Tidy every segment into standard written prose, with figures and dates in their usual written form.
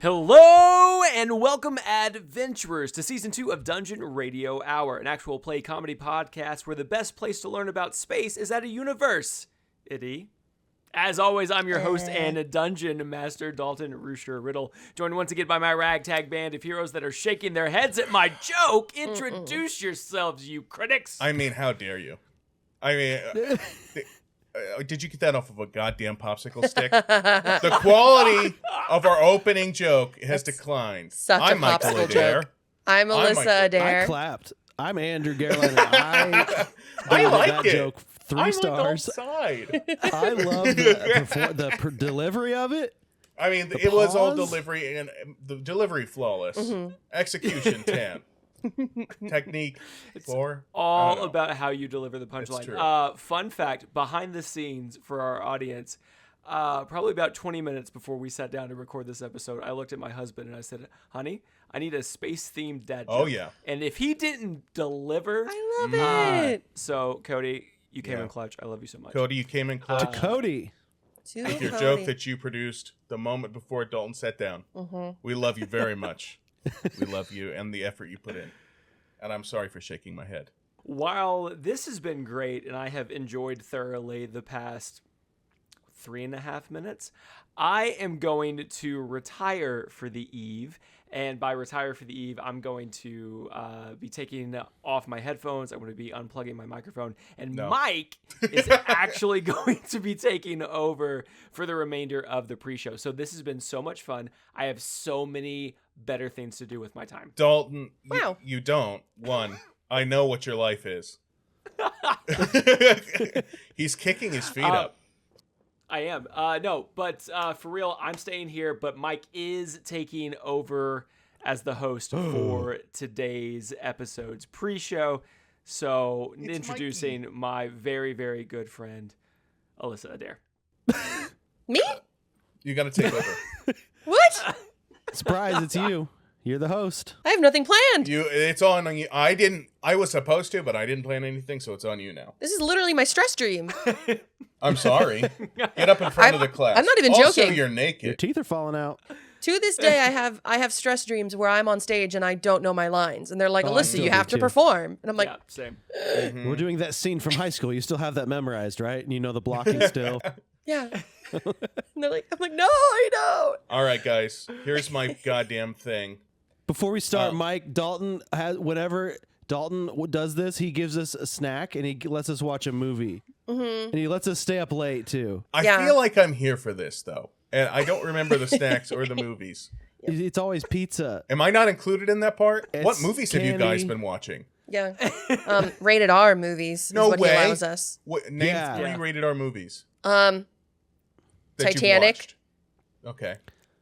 Hello and welcome, adventurers, to Season 2 of Dungeon Radio Hour, an actual play comedy podcast where the best place to learn about space is at a universe. As always, I'm your host and Dungeon Master, Dalton Rusher-Riddle, joined once again by my ragtag band of heroes that are shaking their heads at my joke. Introduce yourselves, you critics. I mean, how dare you? I mean... did you get that off of a goddamn popsicle stick? The quality of our opening joke has declined. I'm Michael Adair. I'm Alissa Adair. I clapped. I'm Andrew Gehrlein. I like that it. joke 3 stars. I love the delivery of it. I mean, it was all delivery and the delivery flawless. Mm-hmm. Execution 10. Technique 4. All about how you deliver the punchline. It's true. Fun fact, behind the scenes for our audience, probably about 20 minutes before we sat down to record this episode, I looked at my husband and I said, honey, I need a space-themed dad joke. Oh, yeah. And if he didn't deliver... I love it. So, Cody, you came in clutch. I love you so much. Cody, you came in clutch. To Cody. With your joke that you produced the moment before Dalton sat down. Mm-hmm. We love you very much. We love you and the effort you put in. And I'm sorry for shaking my head. While this has been great and I have enjoyed thoroughly the past 3.5 minutes, I am going to retire for the eve. And by retire for the eve, I'm going to be taking off my headphones. I'm going to be unplugging my microphone. And Mike is actually going to be taking over for the remainder of the pre-show. So this has been so much fun. I have so many better things to do with my time. Dalton, Wow. you don't. One, I know what your life is. He's kicking his feet up. I am. But for real, I'm staying here, but Mike is taking over as the host for today's episode's pre-show. So It's introducing my very, very good friend, Alissa Adair. Me? You got to take over. What? Surprise, it's you. You're the host. I have nothing planned. It's on you. I was supposed to, but I didn't plan anything, so it's on you now. This is literally my stress dream. I'm sorry. Get up in front of the class. I'm not even also, joking. You're Your naked. teeth are falling out. To this day, I have stress dreams where I'm on stage and I don't know my lines. And they're like, I Alissa, still you do have to too. perform. And I'm like, Yeah, same. Mhm. We're doing that scene from high school. You still have that memorized, right? And you know the blocking still. yeah. And they're like, I'm like, no, I don't. All right, guys. Here's my goddamn thing. Before we start, Mike, Dalton whenever Dalton does this, he gives us a snack and he lets us watch a movie. Mm-hmm. And he lets us stay up late, too. I feel like I'm here for this, though. And I don't remember the snacks or the movies. It's always pizza. Am I not included in that part? What It's movies have you guys candy. been watching? Yeah. Rated R movies No is what way. he allows us. Name 3 Yeah. rated R movies. Um, that you've Titanic. watched. Okay.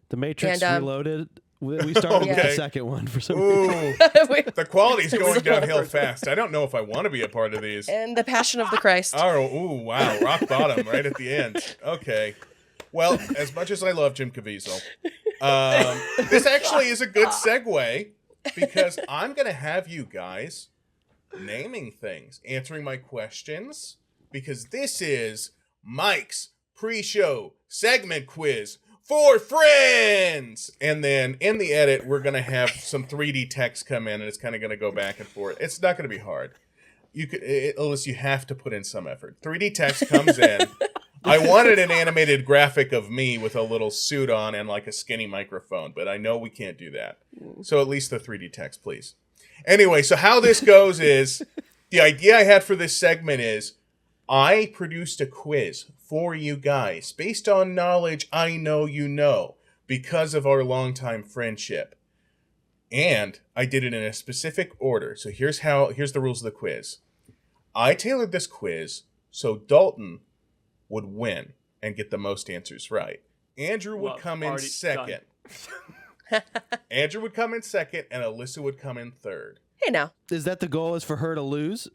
The Matrix And, Reloaded. We started with Okay. the second one for some reason. Ooh. Wait, The quality's going downhill fast. I don't know if I want to be a part of these. and The Passion of the Christ. Oh, ooh, wow. Rock bottom right at the end. Okay. Well, as much as I love Jim Caviezel, this actually is a good segue because I'm going to have you guys naming things, answering my questions, because this is Mike's pre-show segment quiz for friends. And then in the edit, we're going to have some 3D text come in, and it's kind of going to go back and forth. It's not going to be hard. Alyssa, you have to put in some effort. 3D text comes in. I wanted an animated graphic of me with a little suit on and like a skinny microphone, but I know we can't do that. So at least the 3D text, please. Anyway, so how this goes is, the idea I had for this segment is, I produced a quiz for you guys based on knowledge I know you know because of our longtime friendship. And I did it in a specific order. So here's the rules of the quiz. I tailored this quiz so Dalton would win and get the most answers right. Andrew would come in second. Andrew would come in second, and Alyssa would come in third. Hey, now. Is that the goal, is for her to lose?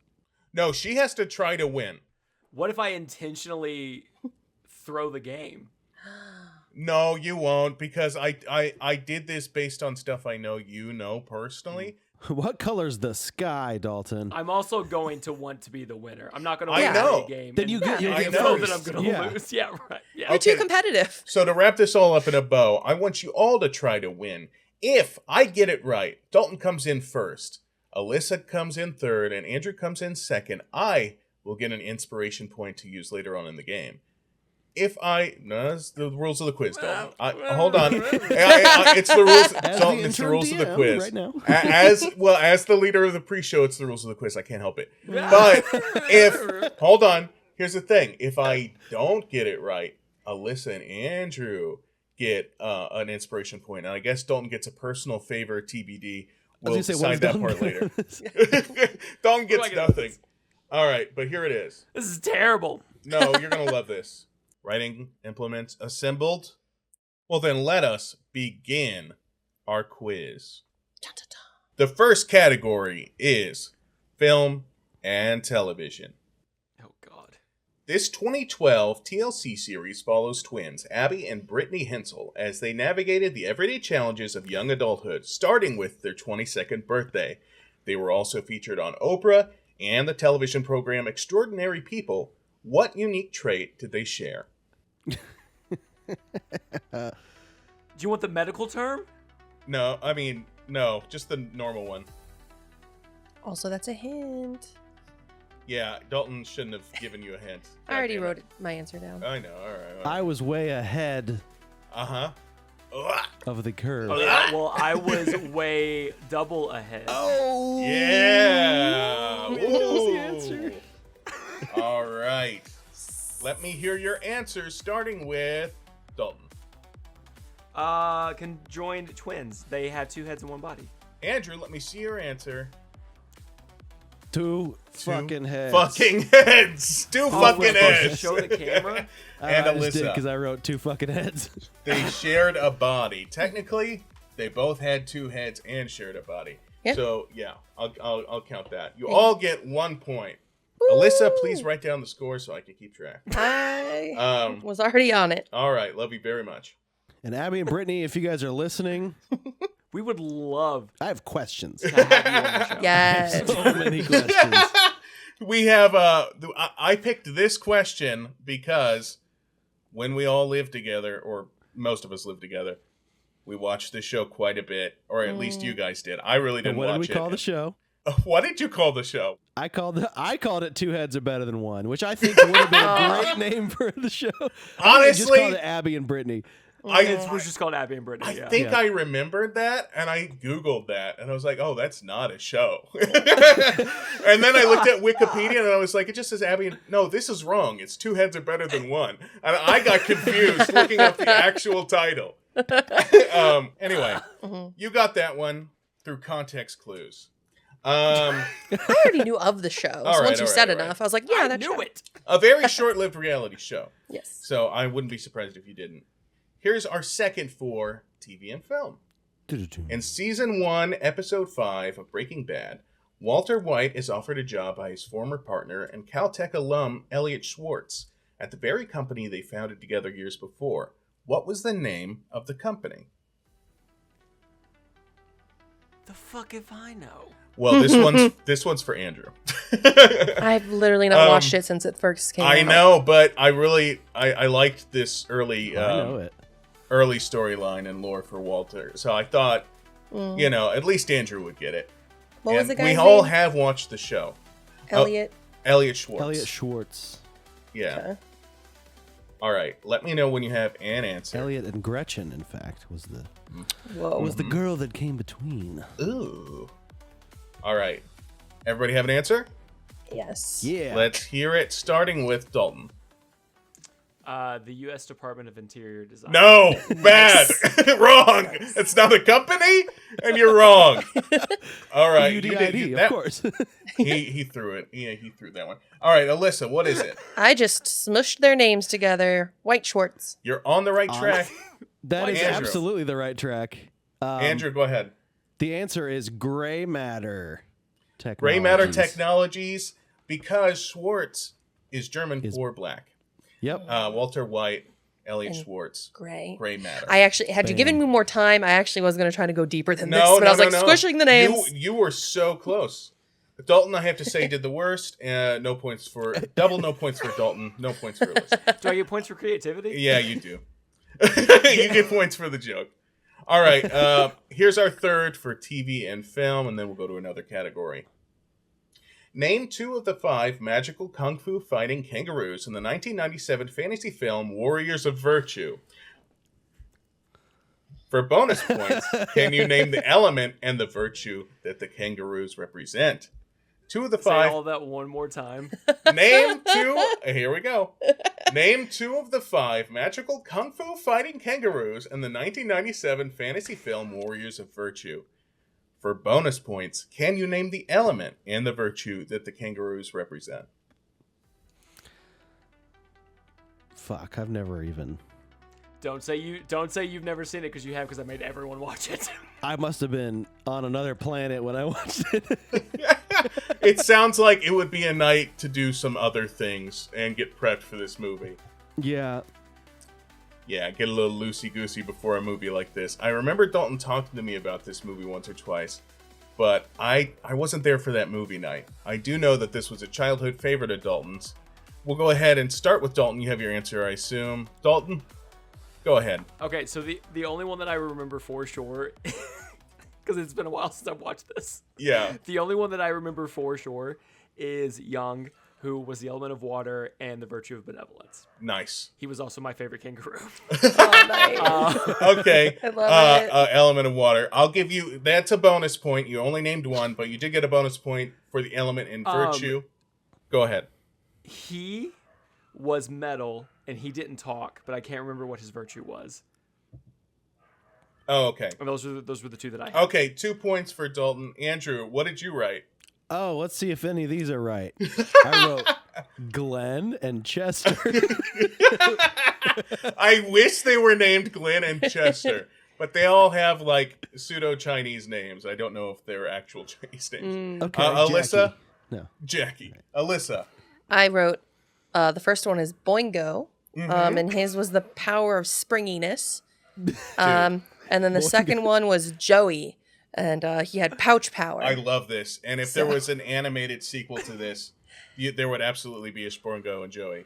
No, she has to try to win. What if I intentionally throw the game? No, you won't, because I did this based on stuff I know you know personally. What color's the sky, Dalton? I'm also going to want to be the winner. I'm not going to I win know. a game. Then you get- you'll I get know first. that I'm going to Yeah. lose. Yeah, right. Yeah. You're Okay. too competitive. So to wrap this all up in a bow, I want you all to try to win. If I get it right, Dalton comes in first, Alissa comes in third, and Andrew comes in second, I will get an inspiration point to use later on in the game. If that's the rules of the quiz, Dalton. Hold on. It's the rules. As Dalton, the it's the interim rules of the DM quiz. right now. As the leader of the pre-show, it's the rules of the quiz. I can't help it. But hold on. Here's the thing. If I don't get it right, Alissa and Andrew get an inspiration point, and I guess Dalton gets a personal favor. TBD. We'll decide that part later. Dalton gets get nothing. All right, but here it is. This is terrible. No, you're going to love this. Writing implements assembled. Well, then let us begin our quiz. Dun, dun, dun. The first category is film and television. Oh, God. This 2012 TLC series follows twins Abby and Brittany Hensel as they navigated the everyday challenges of young adulthood, starting with their 22nd birthday. They were also featured on Oprah and the television program Extraordinary People. What unique trait did they share? Do you want the medical term? No, I mean, no, just the normal one. Also, that's a hint. Yeah, Dalton shouldn't have given you a hint. I already God damn wrote my answer down. I know, all right. I was way ahead Uh-huh. of the curve. Oh, yeah. Well, I was way double ahead. Oh, Yeah! He knows the Ooh. answer. All right. Let me hear your answers, starting with Dalton. Conjoined twins. They have two heads and one body. Andrew, let me see your answer. Two fucking heads. Fucking heads. Two fucking we're supposed to heads. show the camera. And I just did Alissa. because I wrote two fucking heads. They shared a body. Technically, they both had two heads and shared a body. Yeah. So yeah, I'll count that. You all get 1 point. Alissa, please write down the score so I can keep track. I was already on it. All right, love you very much. And Abby and Brittany, if you guys are listening, We would love I have questions. to have you on the show. Yes. So many questions. We have I picked this question because when we all lived together, or most of us lived together, we watched this show quite a bit, or at least you guys did. I really And didn't what watch did we it. call the show? What did you call the show? I called it Two Heads Are Better Than One, which I think would have been a great name for the show. I just Honestly, called it Abby and Brittany. It was just called Abby and Brittany. I Yeah. think Yeah. I remembered that, and I Googled that, and I was like, oh, that's not a show. And then I looked at Wikipedia, and I was like, it just says Abby. No, this is wrong. It's Two Heads Are Better Than One. And I got confused looking up the actual title. Anyway, you got that one through context clues. I already knew of the show. So All right, once you all said right, all enough, I was like, yeah, I that knew show. it. A very short-lived reality show. Yes. So I wouldn't be surprised if you didn't. Here's our second for TV and film. In Season 1, Episode 5 of Breaking Bad, Walter White is offered a job by his former partner and Caltech alum Elliot Schwartz at the very company they founded together years before. What was the name of the company? The fuck if I know? Well, this one's for Andrew. I've literally not watched it since it first came out. I know, but I liked this early I know it. early storyline and lore for Walter. So I thought, at least Andrew would get it. What was And the guy's we all name? have watched the show. Elliot. Elliot Schwartz. Elliot Schwartz. Yeah. Okay. All right. Let me know when you have an answer. Elliot and Gretchen, in fact, was the Whoa. the girl that came between. Ooh. All right. Everybody have an answer? Yes. Yeah. Let's hear it, starting with Dalton. The U.S. Department of Interior Design. No, bad, wrong. It's not a company, and you're wrong. All right, UDID, of course. He threw it. Yeah, he threw that one. All right, Alissa, what is it? I just smushed their names together. White Schwartz. You're on the right track. That is Andrew. absolutely the right track. Andrew, go ahead. The answer is gray matter technologies. Gray matter technologies, because Schwartz is German for black. Yep. Walter White Elliot And Schwartz. Gray. Gray matter. I actually, had you Bam. given me more time, I actually was going to try to go deeper than this, No, but I was like squishing the names. You were so close. Dalton, I have to say, did the worst. No points for Dalton. No points for Alyssa. Do I get points for creativity? Yeah, you do. You get points for the joke. All right. Here's our third for TV and film, and then we'll go to another category. Name 2 of the 5 magical kung fu fighting kangaroos in the 1997 fantasy film Warriors of Virtue. For bonus points, can you name the element and the virtue that the kangaroos represent? 2 of the 5. Say all that one more time. Name 2. Here we go. Name 2 of the 5 magical kung fu fighting kangaroos in the 1997 fantasy film Warriors of Virtue. For bonus points, can you name the element and the virtue that the kangaroos represent? Fuck, I've never even. Don't say you've never seen it because you have, because I made everyone watch it. I must have been on another planet when I watched it. It sounds like it would be a night to do some other things and get prepped for this movie. Yeah. Yeah, get a little loosey-goosey before a movie like this. I remember Dalton talking to me about this movie once or twice, but I wasn't there for that movie night. I do know that this was a childhood favorite of Dalton's. We'll go ahead and start with Dalton. You have your answer, I assume. Dalton, go ahead. Okay, so the only one that I remember for sure, because it's been a while since I've watched this. Yeah. The only one that I remember for sure is Young, who was the element of water and the virtue of benevolence. Nice. He was also my favorite kangaroo. Oh, nice. Okay. I love it. Element of water. I'll give you, that's a bonus point. You only named one, but you did get a bonus point for the element in virtue. Go ahead. He was metal, and he didn't talk, but I can't remember what his virtue was. Oh, okay. And those were the 2 that I had. Okay, 2 points for Dalton. Andrew, what did you write? Oh, let's see if any of these are right. I wrote Glenn and Chester. I wish they were named Glenn and Chester, but they all have like pseudo-Chinese names. I don't know if they're actual Chinese names. Okay, Alyssa? Jackie. No. Jackie. Alyssa. I wrote, the first one is Boingo, and his was the power of springiness. And then the second one was Joey, and he had pouch power. I love this. And if there was an animated sequel to this, there would absolutely be a Sporngo and Joey.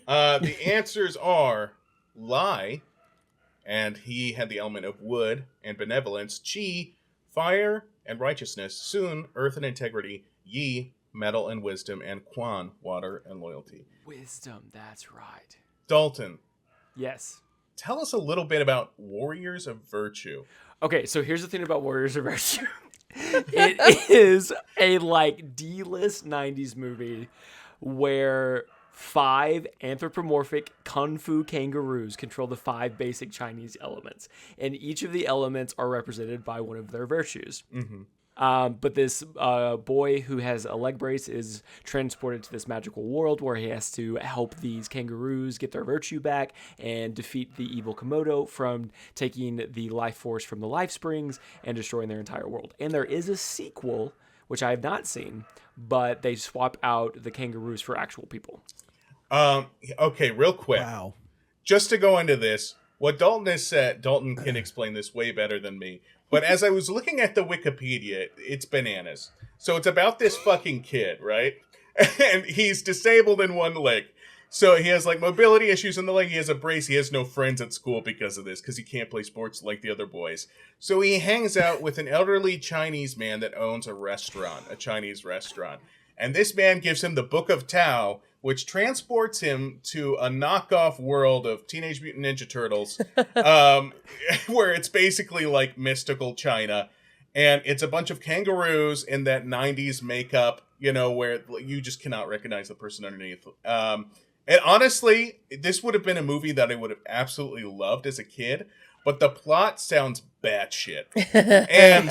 The answers are Lie, and he had the element of wood and benevolence. Chi, fire and righteousness. Sun, earth and integrity. Yi, metal and wisdom. And Quan, water and loyalty. Wisdom, that's right. Dalton, Yes. tell us a little bit about Warriors of Virtue. Okay, so here's the thing about Warriors of Virtue. It is a like D-list 90s movie where 5 anthropomorphic kung fu kangaroos control the 5 basic Chinese elements, and each of the elements are represented by one of their virtues. But this boy who has a leg brace is transported to this magical world where he has to help these kangaroos get their virtue back and defeat the evil Komodo from taking the life force from the life springs and destroying their entire world. And there is a sequel, which I have not seen, but they swap out the kangaroos for actual people. Okay, real quick. Wow. Just to go into this, what Dalton has said, Dalton can explain this way better than me. But as I was looking at the Wikipedia, it's bananas. So it's about this fucking kid, right? And he's disabled in one leg. So he has like mobility issues in the leg. He has a brace. He has no friends at school because of this, because he can't play sports like the other boys. So he hangs out with an elderly Chinese man that owns a restaurant, a Chinese restaurant. And this man gives him the Book of Tao, which transports him to a knockoff world of Teenage Mutant Ninja Turtles, where it's basically like mystical China. And it's a bunch of kangaroos in that 90s makeup, where you just cannot recognize the person underneath. And honestly, this would have been a movie that I would have absolutely loved as a kid, but the plot sounds batshit. And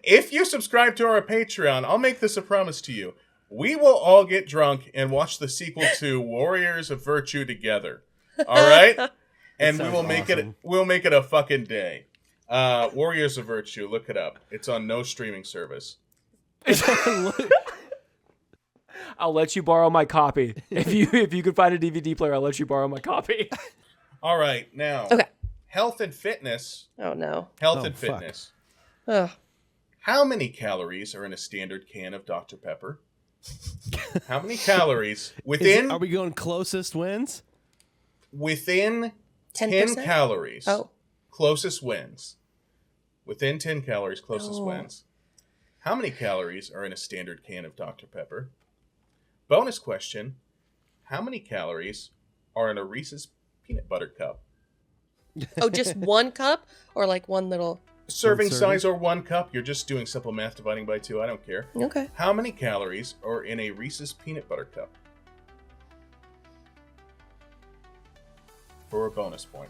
if you subscribe to our Patreon, I'll make this a promise to you. We will all get drunk and watch the sequel to Warriors of Virtue together. All right? And we will make it a fucking day. Warriors of Virtue, look it up. It's on no streaming service. I'll let you borrow my copy. If you could find a DVD player, I'll let you borrow my copy. All right, now. Okay. Health and fitness. Oh no. Health Oh, and fuck. fitness. Ugh. How many calories are in a standard can of Dr. Pepper? How many calories within Are we going closest wins? within 10 10%? calories? Oh. Closest wins. Within 10 calories, closest No. wins. How many calories are in a standard can of Dr. Pepper? Bonus question. How many calories are in a Reese's peanut butter cup? Oh, just one cup or like one little. Serving serving? size or 1 cup? You're just doing simple math dividing by 2. I don't care. Okay. How many calories are in a Reese's peanut butter cup? For a bonus point.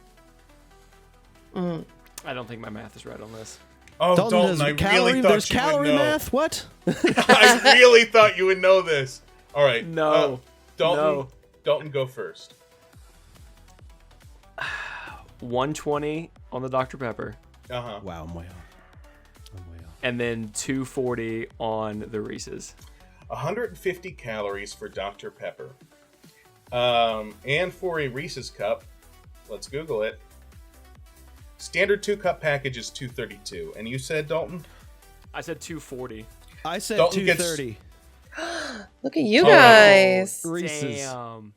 I don't think my math is right on this. Oh, Dalton, does I calorie, really thought there's you calorie would know. math? What? I really thought you would know this. All right. No. Dalton, No. Dalton, go first. 120 on the Dr. Pepper, Uh-huh. Wow, I'm way off. and then 240 on the Reese's. 150 calories for Dr. Pepper. And for a Reese's cup, let's Google it. Standard 2-cup package is 232. And you said, Dalton? I said 240. I said Dalton gets- 230. Look at you Oh, guys. Reese's. Damn.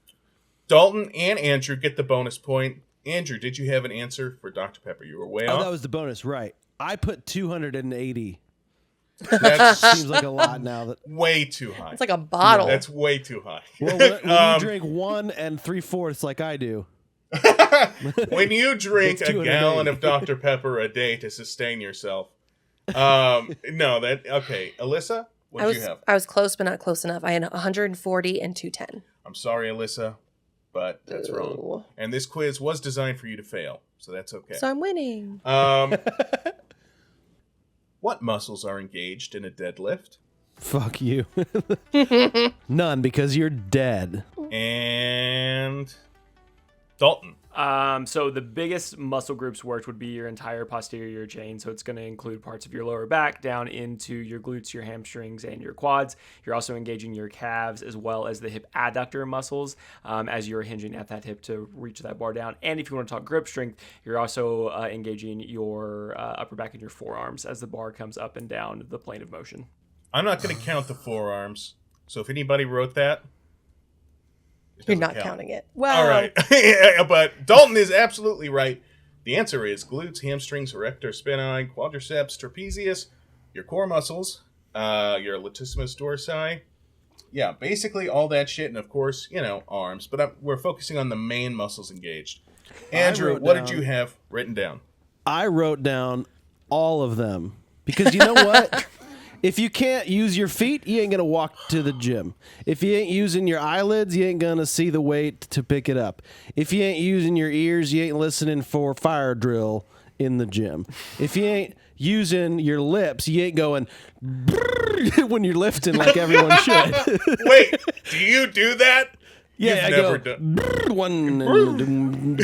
Dalton and Andrew get the bonus point. Andrew, did you have an answer for Dr. Pepper? You were way Oh, off. that was the bonus, right? I put 280. That's Seems like a lot now. That way too high. It's like a bottle. That's way too high. well, when you drink 1 3/4 like I do. When you drink It's a 280. gallon of Dr. Pepper a day to sustain yourself. No, that okay. Alyssa, what do you have? I was close, but not close enough. I had 140 and 210. I'm sorry, Alyssa, but that's wrong. Ooh. And this quiz was designed for you to fail, so that's okay. So I'm winning. What muscles are engaged in a deadlift? Fuck you. None, because you're dead. And Dalton. So the biggest muscle groups worked would be your entire posterior chain. So it's going to include parts of your lower back down into your glutes, your hamstrings, and your quads. You're also engaging your calves as well as the hip adductor muscles as you're hinging at that hip to reach that bar down. And if you want to talk grip strength, you're also engaging your upper back and your forearms as the bar comes up and down the plane of motion. I'm not going to count the forearms. So if anybody wrote that, it You're doesn't not count. counting it. Well, All right. But Dalton is absolutely right. The answer is glutes, hamstrings, erector spinae, quadriceps, trapezius, your core muscles, your latissimus dorsi. Yeah, basically all that shit. And of course, arms. But we're focusing on the main muscles engaged. Andrew, wrote what down- did you have written down? I wrote down all of them. Because you know what? If you can't use your feet, you ain't going to walk to the gym. If you ain't using your eyelids, you ain't going to see the weight to pick it up. If you ain't using your ears, you ain't listening for fire drill in the gym. If you ain't using your lips, you ain't going when you're lifting like everyone should. Wait, do you do that? Yeah, You've I never go done one and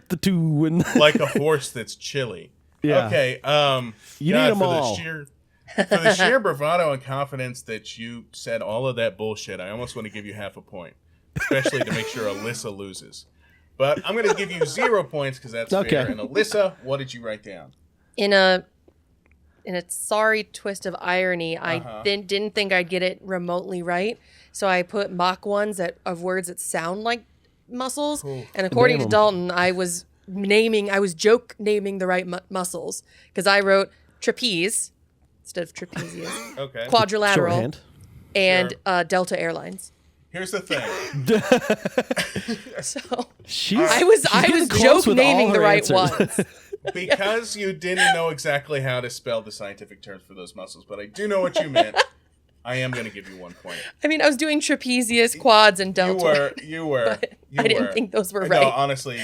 the two and like a horse that's chilly. Yeah. Okay. You God, need 'em for all. For the sheer bravado and confidence that you said all of that bullshit, I almost want to give you half a point, especially to make sure Alyssa loses. But I'm going to give you 0 points because that's Okay. fair. And Alyssa, what did you write down? in a sorry twist of irony, I didn't think I'd get it remotely right. So I put Mach 1s of words that sound like muscles. Cool. And according to Name 'em. Dalton, I was joke naming the right muscles because I wrote trapeze instead of trapezius, Okay. quadrilateral, shorthand. and Sure. Delta Airlines. Here's the thing. So She's, I was getting close joke with all naming the her right answers. ones. Because you didn't know exactly how to spell the scientific terms for those muscles, but I do know what you meant, I am going to give you 1 point. I mean, I was doing trapezius, quads, and delta. You were. I didn't think those were No, right. honestly,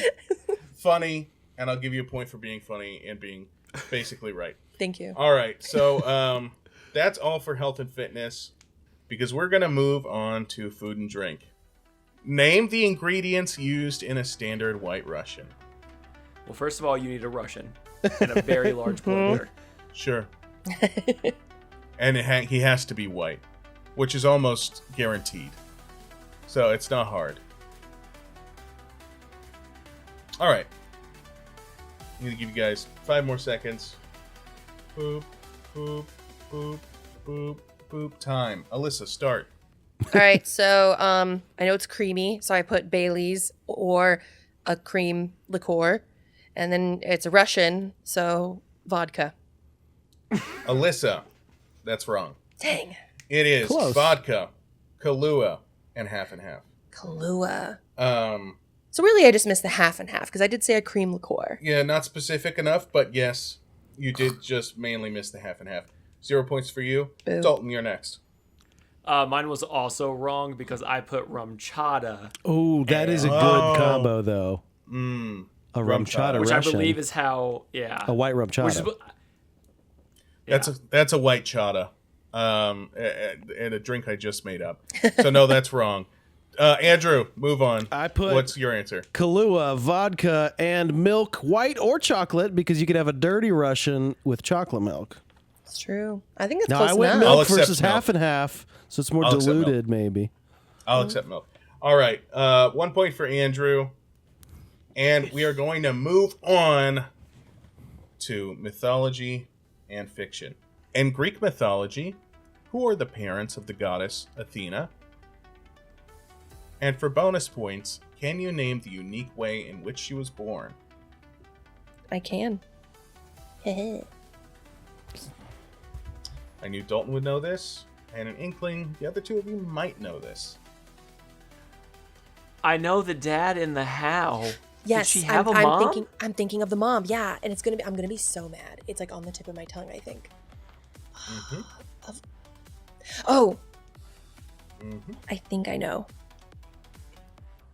funny, and I'll give you a point for being funny and being basically right. Thank you. All right, so that's all for health and fitness, because we're going to move on to food and drink. Name the ingredients used in a standard White Russian. Well, first of all, you need a Russian and a very large blender. Sure. And he has to be white. which is almost guaranteed. So it's not hard. All right. I'm going to give you guys 5 more seconds. Boop, boop, boop, boop, boop. Time. Alissa, start. All right, so I know it's creamy, so I put Bailey's or a cream liqueur. And then it's Russian, so vodka. Alissa, that's wrong. Dang. It is Close. vodka, Kahlua, and half and half. Kahlua. So really I just missed the half and half because I did say a cream liqueur. Yeah, not specific enough, but yes, you did just mainly miss the half and half. 0 points for you. Boo. Dalton, you're next. Mine was also wrong because I put rum chata, Oh, that is a good Oh. combo, though. Mm. A Rum rum chata chata. which Russian. I believe is how, yeah. a white rum Which is, chata. That's a white chata, and a drink I just made up. So no, that's wrong. Andrew, move on. I put What's your answer? Kahlua, vodka, and milk, white or chocolate, because you could have a dirty Russian with chocolate milk. It's true. I think that's Now, close I went enough. I'll milk accept versus milk. half and half, so it's more I'll accept milk. diluted, maybe. I'll accept milk. All right, 1 point for Andrew, and we are going to move on to mythology and fiction. In Greek mythology, who are the parents of the goddess Athena? And for bonus points, can you name the unique way in which she was born? I can. I knew Dalton would know this, and an inkling the other two of you might know this. I know the dad and the how. Yes, Did she have a I'm mom? thinking of the mom. Yeah, and I'm gonna be so mad. It's like on the tip of my tongue, I think. Mm-hmm. Oh, Mm-hmm. I think I know.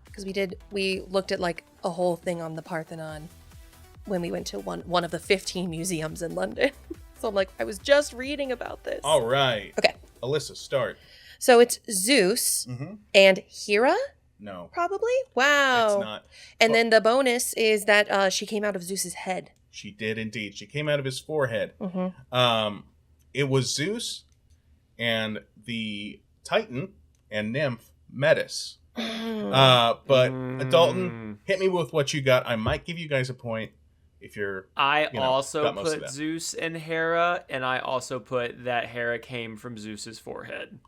Because we looked at like a whole thing on the Parthenon when we went to one of the 15 museums in London. So I'm like, I was just reading about this. All right. Okay, Alissa, start. so it's Zeus Mm-hmm. and Hera, No, probably. Wow. it's not. And Well- then the bonus is that she came out of Zeus's head. She did indeed. She came out of his forehead. Mm-hmm. It was Zeus and the Titan and nymph Metis. But Dalton, hit me with what you got. I might give you guys a point if you're. I You know, also got most of put that. Zeus and Hera, and I also put that Hera came from Zeus's forehead.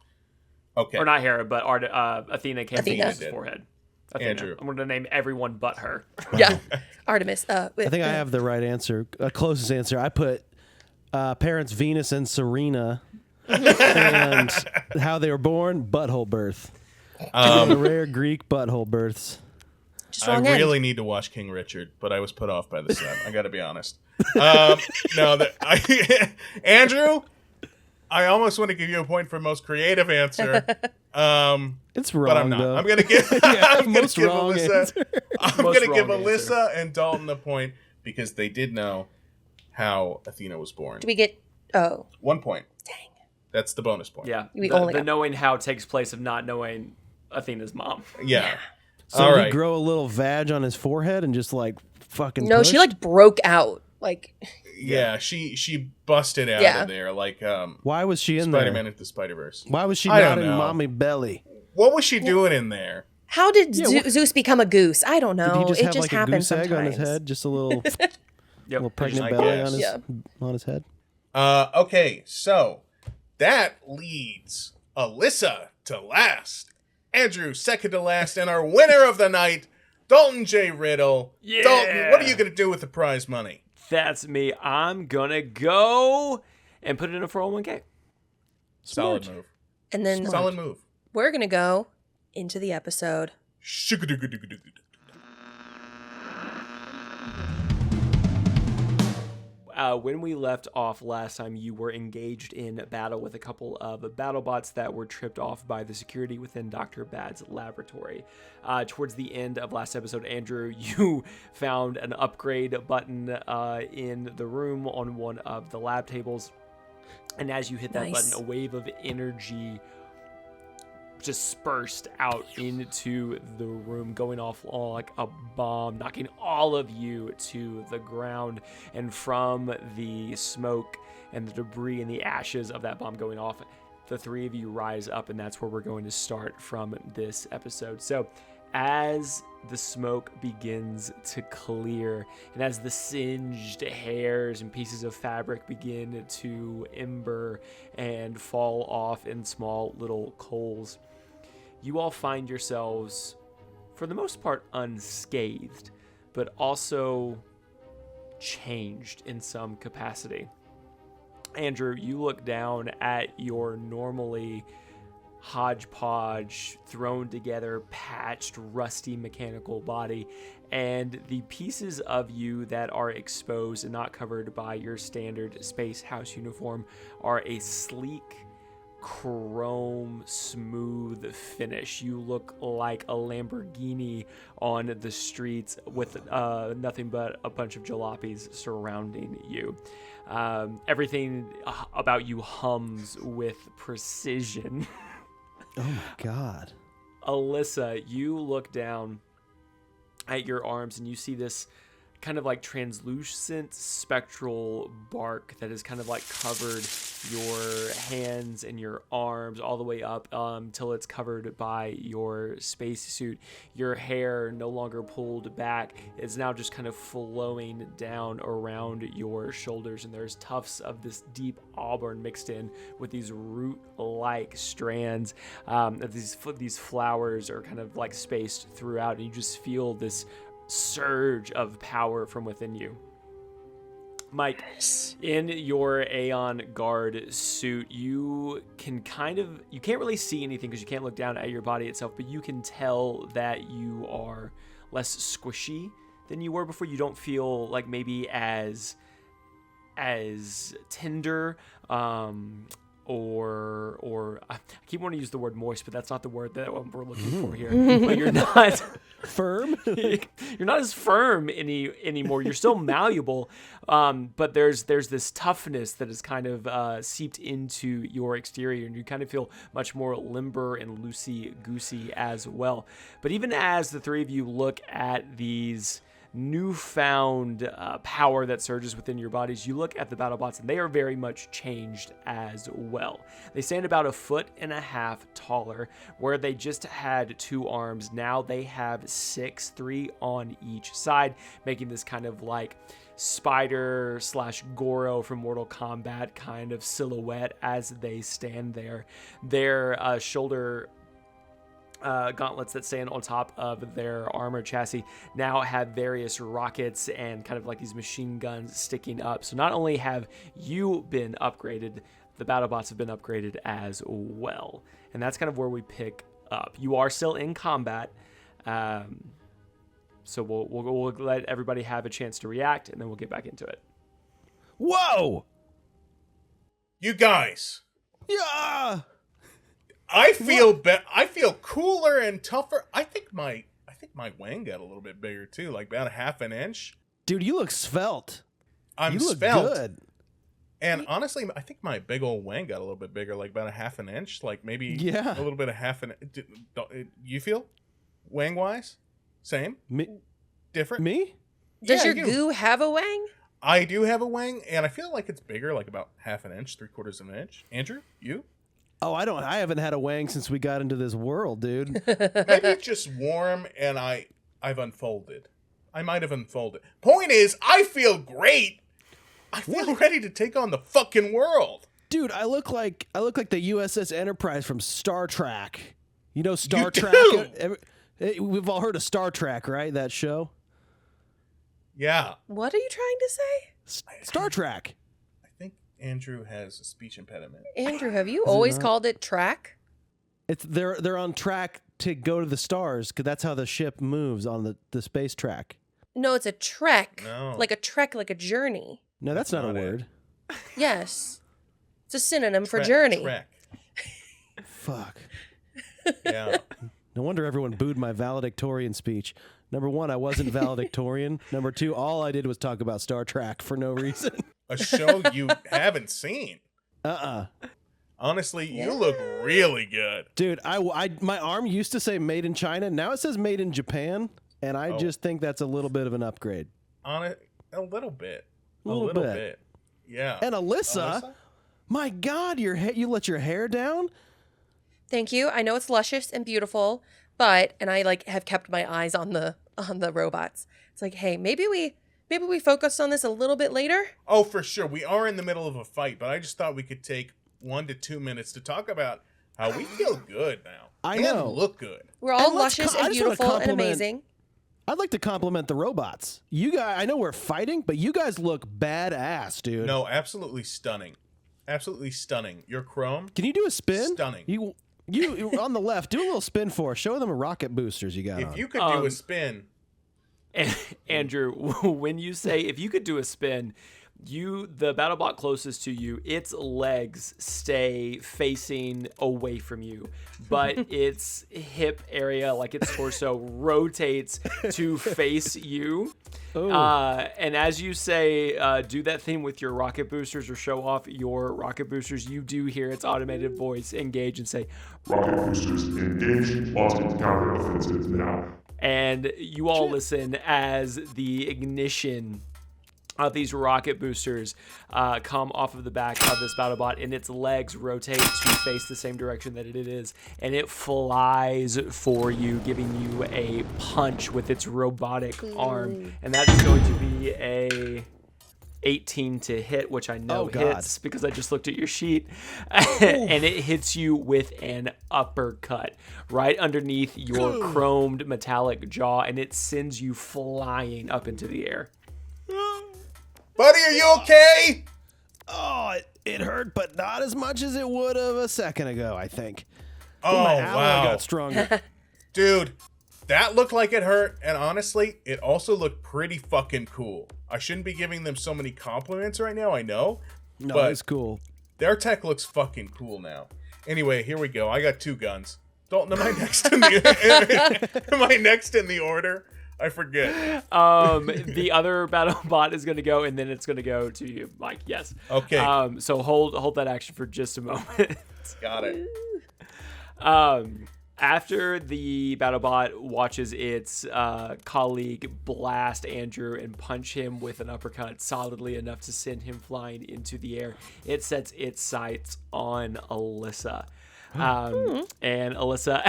Okay. Or not Hera, but Athena came Athena. from Zeus's Did. forehead. Athena. Andrew. I'm going to name everyone but her. Yeah, Artemis. I think I have the right answer, closest answer. I put parents Venus and Serena, and how they were born, butthole birth. The rare Greek butthole births. just I wrong end. really need to watch King Richard, but I was put off by the set. I got to be honest. Andrew, I almost want to give you a point for most creative answer. It's wrong, But I'm not. though. I'm gonna give. Yeah, I'm gonna most give wrong Alissa. answer. I'm Most gonna give wrong answer. Alissa and Dalton a point because they did know how Athena was born. Do we get? Oh, 1 point. dang. That's the bonus point. Yeah. We the only the got- knowing how takes place of not knowing Athena's mom. Yeah. So All did right. he grow a little vag on his forehead and just like fucking. No, she pushed? like broke out. Like Yeah. She busted out Yeah. of there like Why was she in Spider-Man there? at the Spider-Verse. Why was she I not don't in know. mommy belly? What was she doing in there? how did Yeah, Zeus become a goose? I don't Did know. he just It have just like a happens goose egg sometimes. on his head? Just a little, Yep. little pregnant I belly guess. on his head. Okay, so that leads Alissa to last, Andrew second to last, and our winner of the night, Dalton J. Riddle. Yeah. Dalton, what are you going to do with the prize money? That's me. I'm going to go and put it in a 401k. Solid Smart. move. And then Solid move. we're gonna go into the episode. When we left off last time, you were engaged in battle with a couple of battlebots that were tripped off by the security within Dr. Bad's laboratory. Towards the end of last episode, Andrew, you found an upgrade button in the room on one of the lab tables. And as you hit that Nice. button, a wave of energy dispersed out into the room, going off like a bomb, knocking all of you to the ground. And from the smoke and the debris and the ashes of that bomb going off, the three of you rise up, and that's where we're going to start from this episode. So as the smoke begins to clear, and as the singed hairs and pieces of fabric begin to ember and fall off in small little coals, you all find yourselves, for the most part, unscathed, but also changed in some capacity. Andrew, you look down at your normally hodgepodge, thrown together, patched, rusty mechanical body, and the pieces of you that are exposed and not covered by your standard space house uniform are a sleek, chrome, smooth finish. You look like a Lamborghini on the streets with nothing but a bunch of jalopies surrounding you. Everything about you hums with precision. Oh my God. Alissa, you look down at your arms and you see this kind of like translucent spectral bark that has kind of like covered your hands and your arms all the way up till it's covered by your spacesuit. Your hair, no longer pulled back, is now just kind of flowing down around your shoulders, and there's tufts of this deep auburn mixed in with these root-like strands. These flowers are kind of like spaced throughout, and you just feel this surge of power from within you. Mike, in your Aeon Guard suit, you can't really see anything because you can't look down at your body itself, but you can tell that you are less squishy than you were before. You don't feel like maybe as tender, or I keep wanting to use the word moist, but that's not the word that we're looking for here. But you're not firm. You're not as firm anymore. You're still malleable, but there's this toughness that is kind of seeped into your exterior, and you kind of feel much more limber and loosey-goosey as well. But even as the three of you look at these newfound power that surges within your bodies, you look at the battlebots, and they are very much changed as well. They stand about 1.5 feet taller. Where they just had 2 arms, now they have 6, 3 on each side, making this kind of like Spider / Goro from Mortal Kombat kind of silhouette as they stand there. Their shoulder gauntlets that stand on top of their armor chassis now have various rockets and kind of like these machine guns sticking up. So not only have you been upgraded, the BattleBots have been upgraded as well. And that's kind of where we pick up. You are still in combat, so we'll let everybody have a chance to react, and then we'll get back into it. Whoa! You guys. Yeah! I feel cooler and tougher. I think my wang got a little bit bigger too, like about 1/2 inch. Dude, you look svelte. I'm look svelte. good. And honestly, I think my big old wang got a little bit bigger, like about 1/2 inch, like maybe a little bit of 1/2 inch. You feel wang wise? Same? Me? Different? Me? Does Yeah, your goo have a wang? I do have a wang, and I feel like it's bigger, like about 1/2 inch, 3/4 of an inch. Andrew, you? Oh, I haven't had a wang since we got into this world, dude. Maybe it's just warm, and I've unfolded. I might have unfolded. Point is, I feel great. I feel ready to take on the fucking world. Dude, I look like the USS Enterprise from Star Trek. You know Star You Trek? do. We've all heard of Star Trek, right? That show? Yeah. What are you trying to say? Star Trek. I think Andrew has a speech impediment. Andrew, have you always called it track? They're on track to go to the stars, because that's how the ship moves on the space track. No, it's a trek. No. Like a trek, like a journey. No, that's not a Not it. word. Yes. It's a synonym for journey. Trek. Fuck. Yeah. No wonder everyone booed my valedictorian speech. Number 1, I wasn't valedictorian. Number 2, all I did was talk about Star Trek for no reason. A show you haven't seen. Honestly, you look really good. Dude, my arm used to say made in China. Now it says made in Japan. And I just think that's a little bit of an upgrade. On it, a little bit. A little bit. Yeah. And Alissa, My God, you let your hair down? Thank you. I know it's luscious and beautiful, and I like have kept my eyes on the robots. It's like, hey, maybe we focus on this a little bit later. Oh, for sure. We are in the middle of a fight, but I just thought we could take 1 to 2 minutes to talk about how we feel good now. I know. And look good. We're all And let's luscious I and just wanna beautiful and compliment- amazing. I'd like to compliment the robots. You guys, I know we're fighting, but you guys look badass, dude. No, absolutely stunning. Absolutely stunning. Your chrome. Can you do a spin? Stunning. You on the left, do a little spin for us. Show them rocket boosters you got on. If you could do a spin. Andrew, when you say if you could do a spin, the BattleBot closest to you, its legs stay facing away from you, but its hip area, like its torso, rotates to face you. And as you say, do that thing with your rocket boosters or show off your rocket boosters, you do hear its automated voice engage and say, "Rocket boosters engage, launching counter-offensive now." And you all listen as the ignition of these rocket boosters come off of the back of this BattleBot, and its legs rotate to face the same direction that it is, and it flies for you, giving you a punch with its robotic arm, and that is going to be a 18 to hit, which I know hits because I just looked at your sheet. And it hits you with an uppercut right underneath your chromed metallic jaw, and it sends you flying up into the air. Buddy, are you okay? Oh, it hurt, but not as much as it would have a second ago, I think. Oh, My aloe wow. got stronger. Dude, that looked like it hurt, and honestly, it also looked pretty fucking cool. I shouldn't be giving them so many compliments right now, I know. No, but it's cool. Their tech looks fucking cool now. Anyway, here we go. I got 2 guns. Dalton, am I next in the order? I forget. The other BattleBot is going to go, and then it's going to go to you, Mike. Yes. Okay. So hold that action for just a moment. Got it. After the BattleBot watches its colleague blast Andrew and punch him with an uppercut solidly enough to send him flying into the air, it sets its sights on Alissa. And Alissa,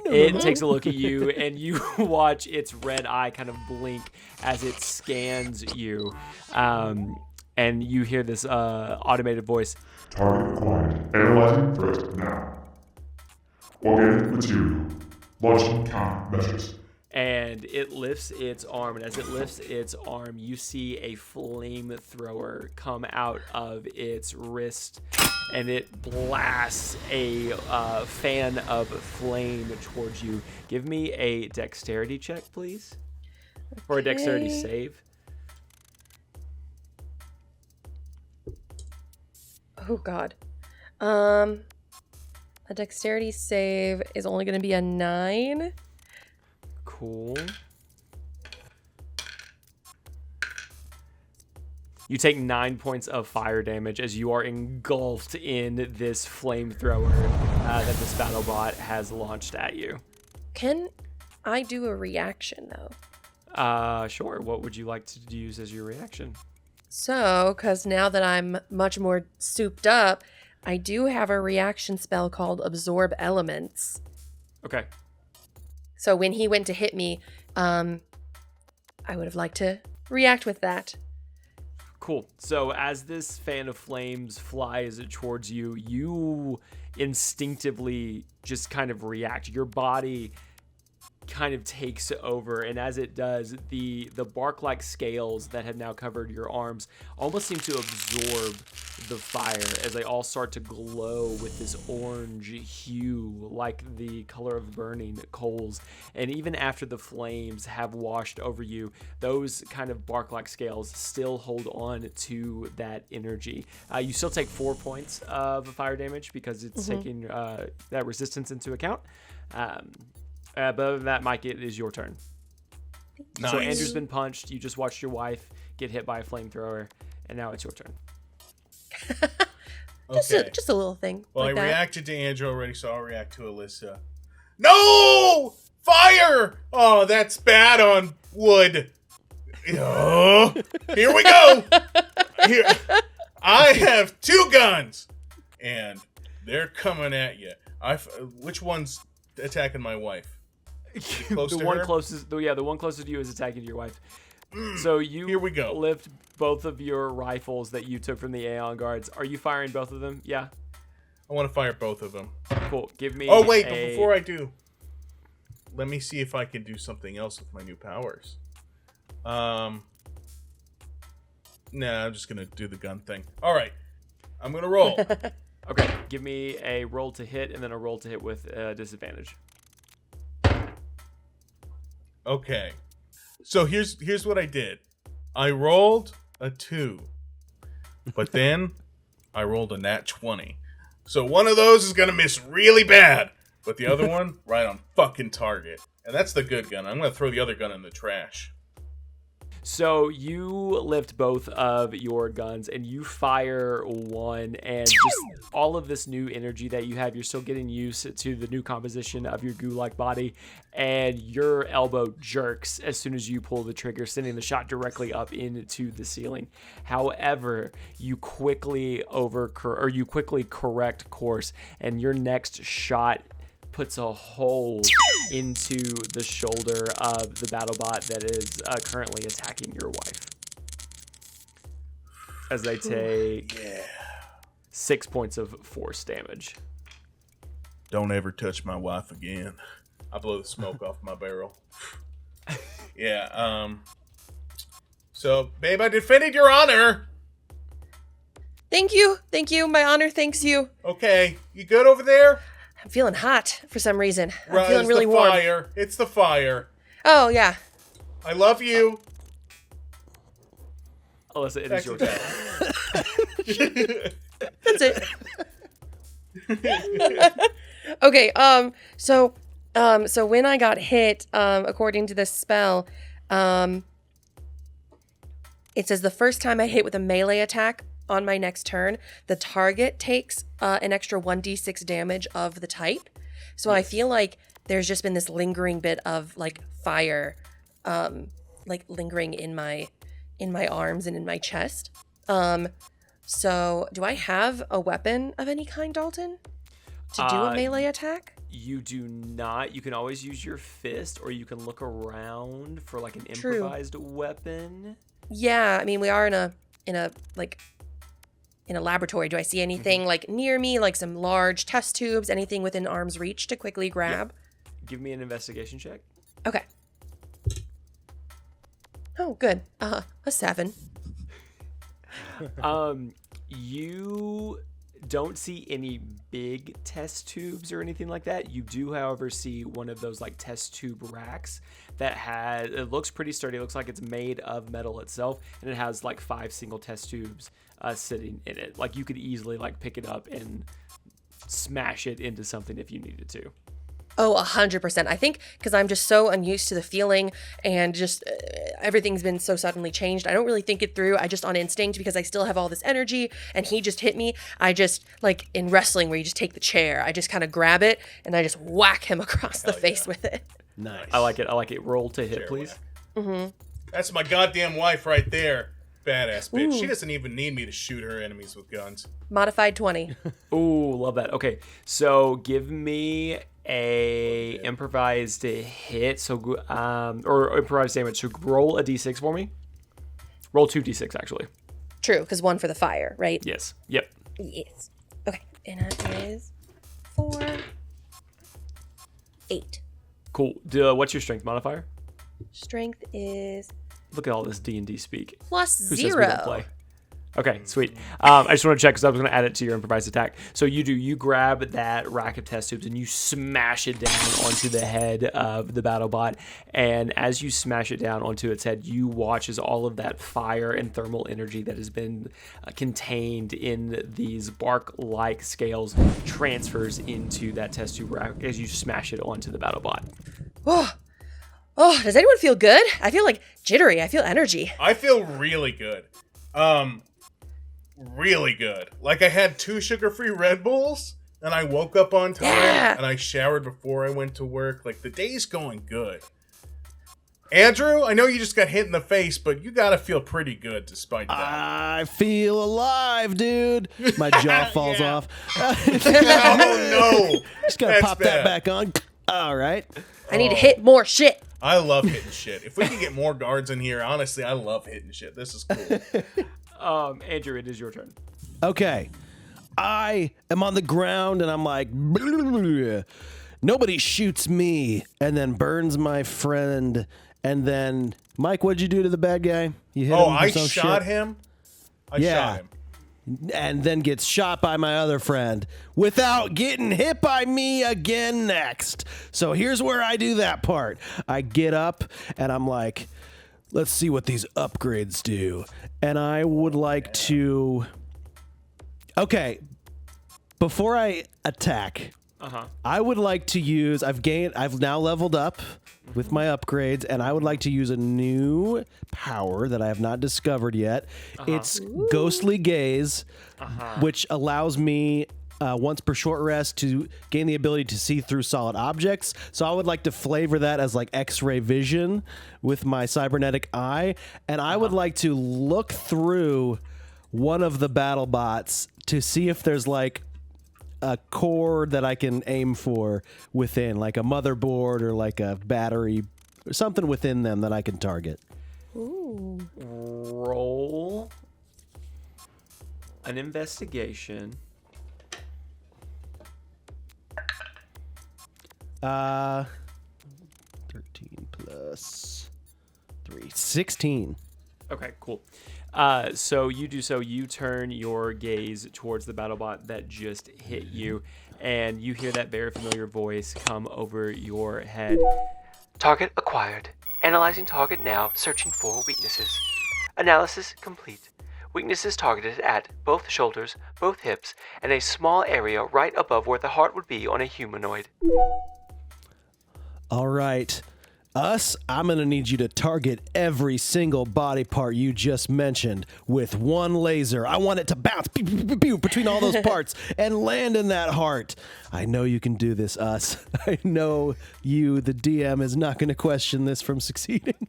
it takes a look at you, and you watch its red eye kind of blink as it scans you. And you hear this automated voice. Target acquired. Analyzing threat now. Organic material. Launching countermeasures. And it lifts its arm, and as it lifts its arm, you see a flamethrower come out of its wrist, and it blasts a fan of flame towards you. Give me a dexterity check, please, or a dexterity save. Oh God. A dexterity save is only going to be a 9. Cool. You take 9 points of fire damage as you are engulfed in this flamethrower that this BattleBot has launched at you. Can I do a reaction though? Sure. What would you like to use as your reaction? So, because now that I'm much more souped up, I do have a reaction spell called Absorb Elements. Okay. So when he went to hit me, I would have liked to react with that. Cool. So as this fan of flames flies towards you, you instinctively just kind of react. Your body kind of takes over, and as it does, the bark-like scales that have now covered your arms almost seem to absorb the fire as they all start to glow with this orange hue like the color of burning coals. And even after the flames have washed over you, those kind of bark-like scales still hold on to that energy. You still take 4 points of fire damage because it's taking that resistance into account. But other than that, Mike, it is your turn. Nice. So Andrew's been punched. You just watched your wife get hit by a flamethrower, and now it's your turn. Okay. Just a little thing. Well, like I that. reacted to Andrew already, so I'll react to Alissa. No! Fire! Oh, that's bad on wood. Oh, here we go. Here. I have 2 guns, and they're coming at you. Which one's attacking my wife? Close the to one her? closest, the one closest to you is attacking your wife. So you Here we go. lift both of your rifles that you took from the Aeon guards. Are you firing both of them? Yeah. I want to fire both of them. Cool. Give me. Oh wait, but before I do, let me see if I can do something else with my new powers. Nah, I'm just gonna do the gun thing. All right, I'm gonna roll. Okay. Give me a roll to hit and then a roll to hit with disadvantage. Okay, so here's what I did. I rolled a 2, but then I rolled a nat 20. So one of those is gonna miss really bad, but the other one right on fucking target. And that's the good gun. I'm gonna throw the other gun in the trash. So you lift both of your guns and you fire one, and just all of this new energy that you have, you're still getting used to the new composition of your goo-like body, and your elbow jerks as soon as you pull the trigger, sending the shot directly up into the ceiling. However, you quickly correct course, and your next shot puts a hole into the shoulder of the battlebot that is currently attacking your wife. As they take 6 points of force damage. Don't ever touch my wife again. I blow the smoke off my barrel. Yeah, so, babe, I defended your honor. Thank you. My honor thanks you. Okay, you good over there? I'm feeling hot for some reason. I'm Right, feeling really it's the warm. fire. It's the fire. Oh, yeah. I love you. Alissa, it Back is your to turn. That's it. Okay, so when I got hit, according to this spell, it says the first time I hit with a melee attack on my next turn, the target takes an extra 1d6 damage of the type. So I feel like there's just been this lingering bit of like fire, like lingering in my arms and in my chest. So do I have a weapon of any kind, Dalton, to do a melee attack? You do not. You can always use your fist, or you can look around for like an True. improvised weapon. Yeah, I mean we are in a laboratory. Do I see anything like near me, like some large test tubes, anything within arm's reach to quickly grab? Give me an investigation check. Okay. Oh, good. A 7. You don't see any big test tubes or anything like that. You do, however, see one of those like test tube racks that it looks pretty sturdy. It looks like it's made of metal itself, and it has like 5 single test tubes sitting in it. Like you could easily like pick it up and smash it into something if you needed to. Oh, 100%. I think because I'm just so unused to the feeling and just everything's been so suddenly changed. I don't really think it through. I just on instinct, because I still have all this energy and he just hit me. I just, like in wrestling where you just take the chair, I just kind of grab it and I just whack him across the face with it. Nice. I like it. Roll to hit, please. Mm-hmm. That's my goddamn wife right there. Badass bitch. Ooh. She doesn't even need me to shoot her enemies with guns. Modified 20. Ooh, love that. Okay, so give me a improvised hit, or improvised damage. So roll a d6 for me. Roll 2d6 actually. True, because 1 for the fire, right? Yes. Yep. Yes. Okay, and it is 4, 8. Cool. What's your strength modifier? Strength is Look at all this D&D speak. plus Who says we don't 0. play? Okay, sweet. I just want to check because I was going to add it to your improvised attack. So you grab that rack of test tubes and you smash it down onto the head of the battlebot. And as you smash it down onto its head, you watch as all of that fire and thermal energy that has been contained in these bark-like scales transfers into that test tube rack as you smash it onto the battlebot. Oh, does anyone feel good? I feel like jittery. I feel energy. I feel really good. Really good. Like I had 2 sugar-free Red Bulls, and I woke up on time, Yeah. and I showered before I went to work. Like the day's going good. Andrew, I know you just got hit in the face, but you gotta feel pretty good despite that. I feel alive, dude. My jaw falls off. Oh no! Just gotta That's pop bad. that back on. All right. I need to hit more shit. I love hitting shit. If we can get more guards in here, honestly, I love hitting shit. This is cool. Andrew, it is your turn. Okay. I am on the ground and I'm like, nobody shoots me, and then burns my friend. And then, Mike, what'd you do to the bad guy? You hit him I with some shot shit? him. I Yeah. shot him. And then gets shot by my other friend without getting hit by me again next. So here's where I do that part. I get up and I'm like, let's see what these upgrades do. And I would like to... Okay, before I attack, I would like to use... I've now leveled up with my upgrades, and I would like to use a new power that I have not discovered yet. It's Ghostly Gaze, which allows me once per short rest to gain the ability to see through solid objects. So I would like to flavor that as like X-ray vision with my cybernetic eye, and I would like to look through one of the BattleBots to see if there's like a core that I can aim for within, like a motherboard or like a battery or something within them that I can target. Ooh. Roll an investigation. 13 plus 3, 16. Okay, cool. So you turn your gaze towards the BattleBot that just hit you, and you hear that very familiar voice come over your head. Target acquired. Analyzing target now, searching for weaknesses. Analysis complete. Weaknesses targeted at both shoulders, both hips, and a small area right above where the heart would be on a humanoid. All right. I'm going to need you to target every single body part you just mentioned with one laser. I want it to bounce pew, pew, pew, pew, between all those parts and land in that heart. I know you can do this, Us. I know you, the DM, is not going to question this from succeeding.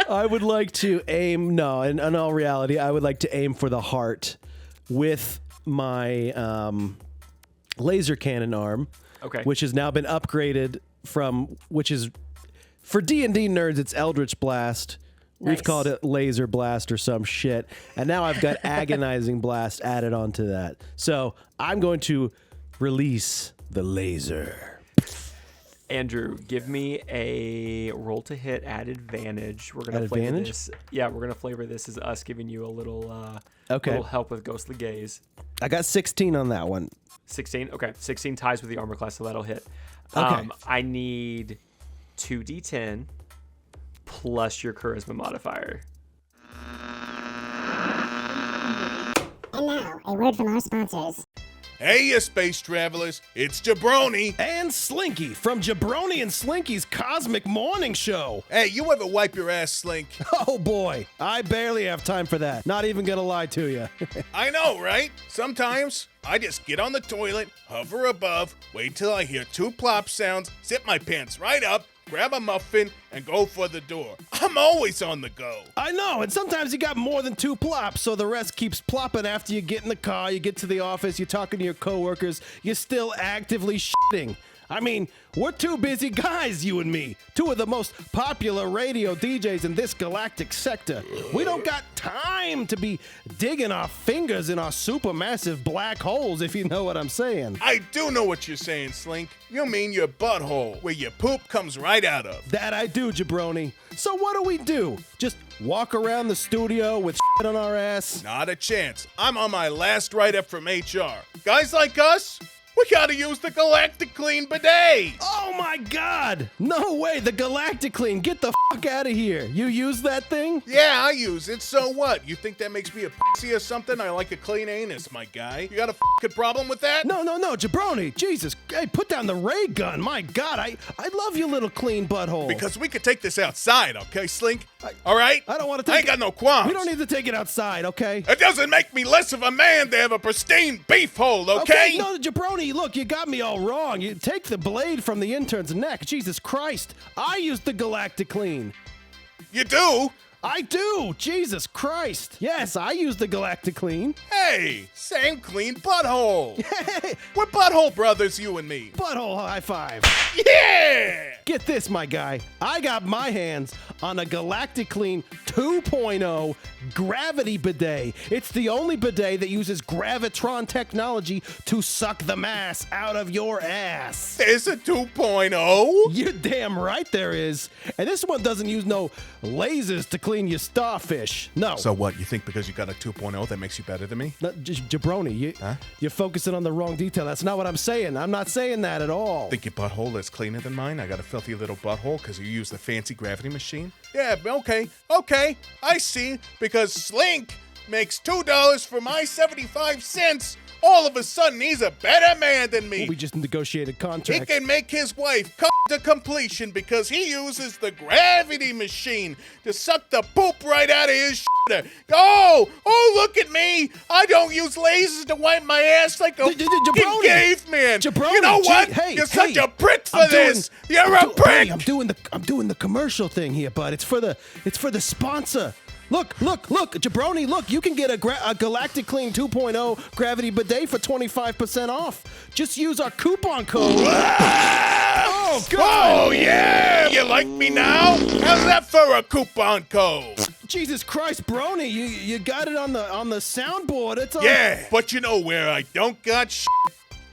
I would like to aim, in all reality, I would like to aim for the heart with my laser cannon arm, which has now been upgraded which is, for D&D nerds, it's Eldritch Blast. Nice. We've called it Laser Blast or some shit. And now I've got Agonizing Blast added onto that. So I'm going to release the laser. Andrew, give me a roll to hit at advantage. We're gonna flavor advantage? this. Yeah, we're gonna flavor this as us giving you a little help with Ghostly Gaze. I got 16 on that one. 16. Okay, 16 ties with the armor class, so that'll hit. Okay. I need 2d10 plus your charisma modifier. And now, a word from our sponsors. Hey, you space travelers, it's Jabroni. And Slinky from Jabroni and Slinky's Cosmic Morning Show. Hey, you ever wipe your ass, Slink? Oh boy, I barely have time for that. Not even gonna lie to you. I know, right? Sometimes I just get on the toilet, hover above, wait till I hear 2 plop sounds, zip my pants right up, grab a muffin, and go for the door. I'm always on the go. I know, and sometimes you got more than 2 plops, so the rest keeps plopping after you get in the car, you get to the office, you're talking to your coworkers, you're still actively shitting. I mean, we're 2 busy guys, you and me. 2 of the most popular radio DJs in this galactic sector. We don't got time to be digging our fingers in our supermassive black holes, if you know what I'm saying. I do know what you're saying, Slink. You mean your butthole, where your poop comes right out of. That I do, Jabroni. So what do? Just walk around the studio with shit on our ass? Not a chance. I'm on my last write-up from HR. Guys like us, we gotta use the Galactic Clean bidet. Oh my god! No way, the Galactic Clean. Get the fuck out of here. You use that thing? Yeah, I use it. So what? You think that makes me a pussy or something? I like a clean anus, my guy. You got a fucking problem with that? No, Jabroni. Jesus. Hey, put down the ray gun. My god, I love your little clean butthole. Because we could take this outside, okay, Slink? All right? I don't want to take I ain't got no qualms. We don't need to take it outside, okay? It doesn't make me less of a man to have a pristine beef hole, okay? No, Jabroni, Jabroni, look, you got me all wrong. You take the blade from the intern's neck. Jesus Christ. I used the Galactic Clean. You do? I do. Jesus Christ. Yes, I used the Galactic Clean. Hey, same clean butthole. Hey, We're butthole brothers, you and me. butthole high five. Yeah! Get this, my guy. I got my hands on a Galactic Clean 2.0 gravity bidet. It's the only bidet that uses gravitron technology to suck the mass out of your ass. There's a 2.0? You're damn right there is. And this one doesn't use no lasers to clean your starfish. No. So what, you think because you got a 2.0 that makes you better than me? No, Jabroni, you're focusing on the wrong detail. That's not what I'm saying. I'm not saying that at all. Think your butthole is cleaner than mine? I got a filthy little butthole because you use the fancy gravity machine? Yeah, okay, I see. Because Slink makes $2 for my 75 cents. All of a sudden, he's a better man than me. We just negotiated He contract. can make his wife come to completion because he uses the gravity machine to suck the poop right out of his shitter. Oh, look at me. I don't use lasers to wipe my ass like a fucking caveman. Jabroni, You know what? hey, You're such hey, a prick for I'm this. doing- You're a prick. Hey, I'm doing the commercial thing here, bud. It's for the sponsor. Look, Jabroni, look, you can get a Galactic Clean 2.0 gravity bidet for 25% off. Just use our coupon code. Oh, God. Oh, yeah. You like me now? How's that for a coupon code? Jesus Christ, Brony, you got it on the soundboard. It's on. Yeah, but you know where I don't got shit?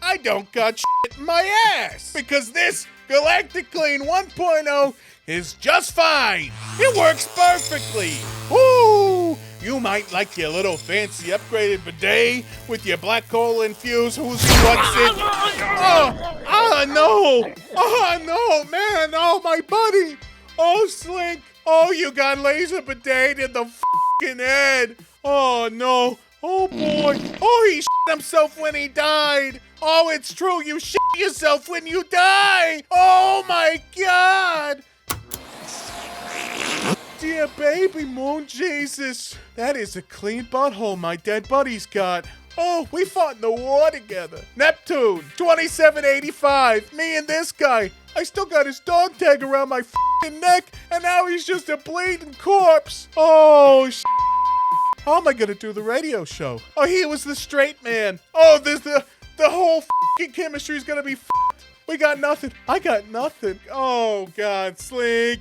I don't got shit in my ass. Because this Galactic Clean 1.0 is just fine. It works perfectly. Woo! You might like your little fancy upgraded bidet with your black coal infused who's what's it. Oh no, man. Oh, my buddy. Oh, Slink. Oh, you got laser bidet in the fucking head. Oh, no. Oh, boy. Oh, he shit himself when he died. Oh, it's true. You shit yourself when you die. Oh, my God. Dear baby moon, Jesus. That is a clean butthole my dead buddy's got. Oh, we fought in the war together. Neptune, 2785. Me and this guy. I still got his dog tag around my f***ing neck, and now he's just a bleeding corpse. Oh, how am I gonna do the radio show? Oh, he was the straight man. Oh, the whole f***ing chemistry's gonna be f***ed. We got nothing. I got nothing. Oh, God, Slink.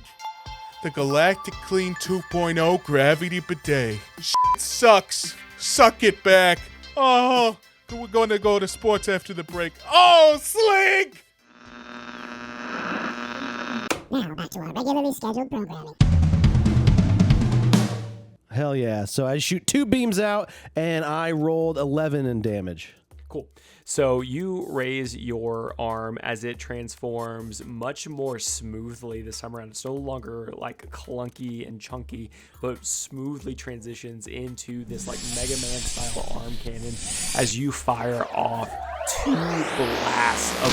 The Galactic Clean 2.0 Gravity Bidet. Shit sucks. Suck it back. Oh, we're going to go to sports after the break. Oh, Slink! Now back to our regularly scheduled programming. Hell yeah. So I shoot 2 beams out, and I rolled 11 in damage. Cool. So you raise your arm as it transforms much more smoothly this time around. It's no longer like clunky and chunky, but smoothly transitions into this like Mega Man style arm cannon as you fire off 2 blasts of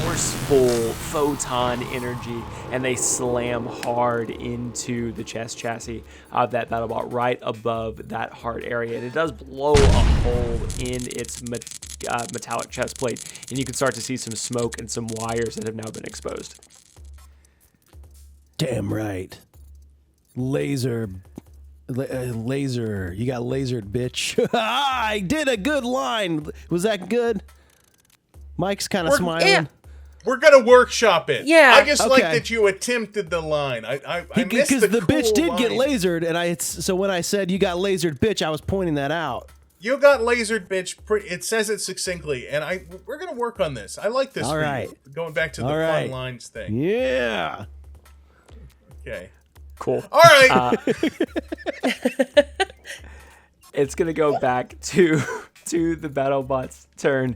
forceful photon energy, and they slam hard into the chest chassis of that battlebot right above that heart area. And it does blow a hole in its metallic chest plate, and you can start to see some smoke and some wires that have now been exposed. Damn right. Laser. You got lasered, bitch. I did a good line. Was that good? Mike's kind of smiling. Yeah. We're going to workshop it. Yeah. I just like Okay. that you attempted the line. I missed Because the cool bitch did get line. lasered, and so when I said you got lasered, bitch, I was pointing that out. You got lasered, bitch. It says it succinctly, and we're gonna work on this. I like this. All for you. right. Going back to the All right. fun lines thing. Yeah. Okay. Cool. All right. It's gonna go back to the BattleBot's turn.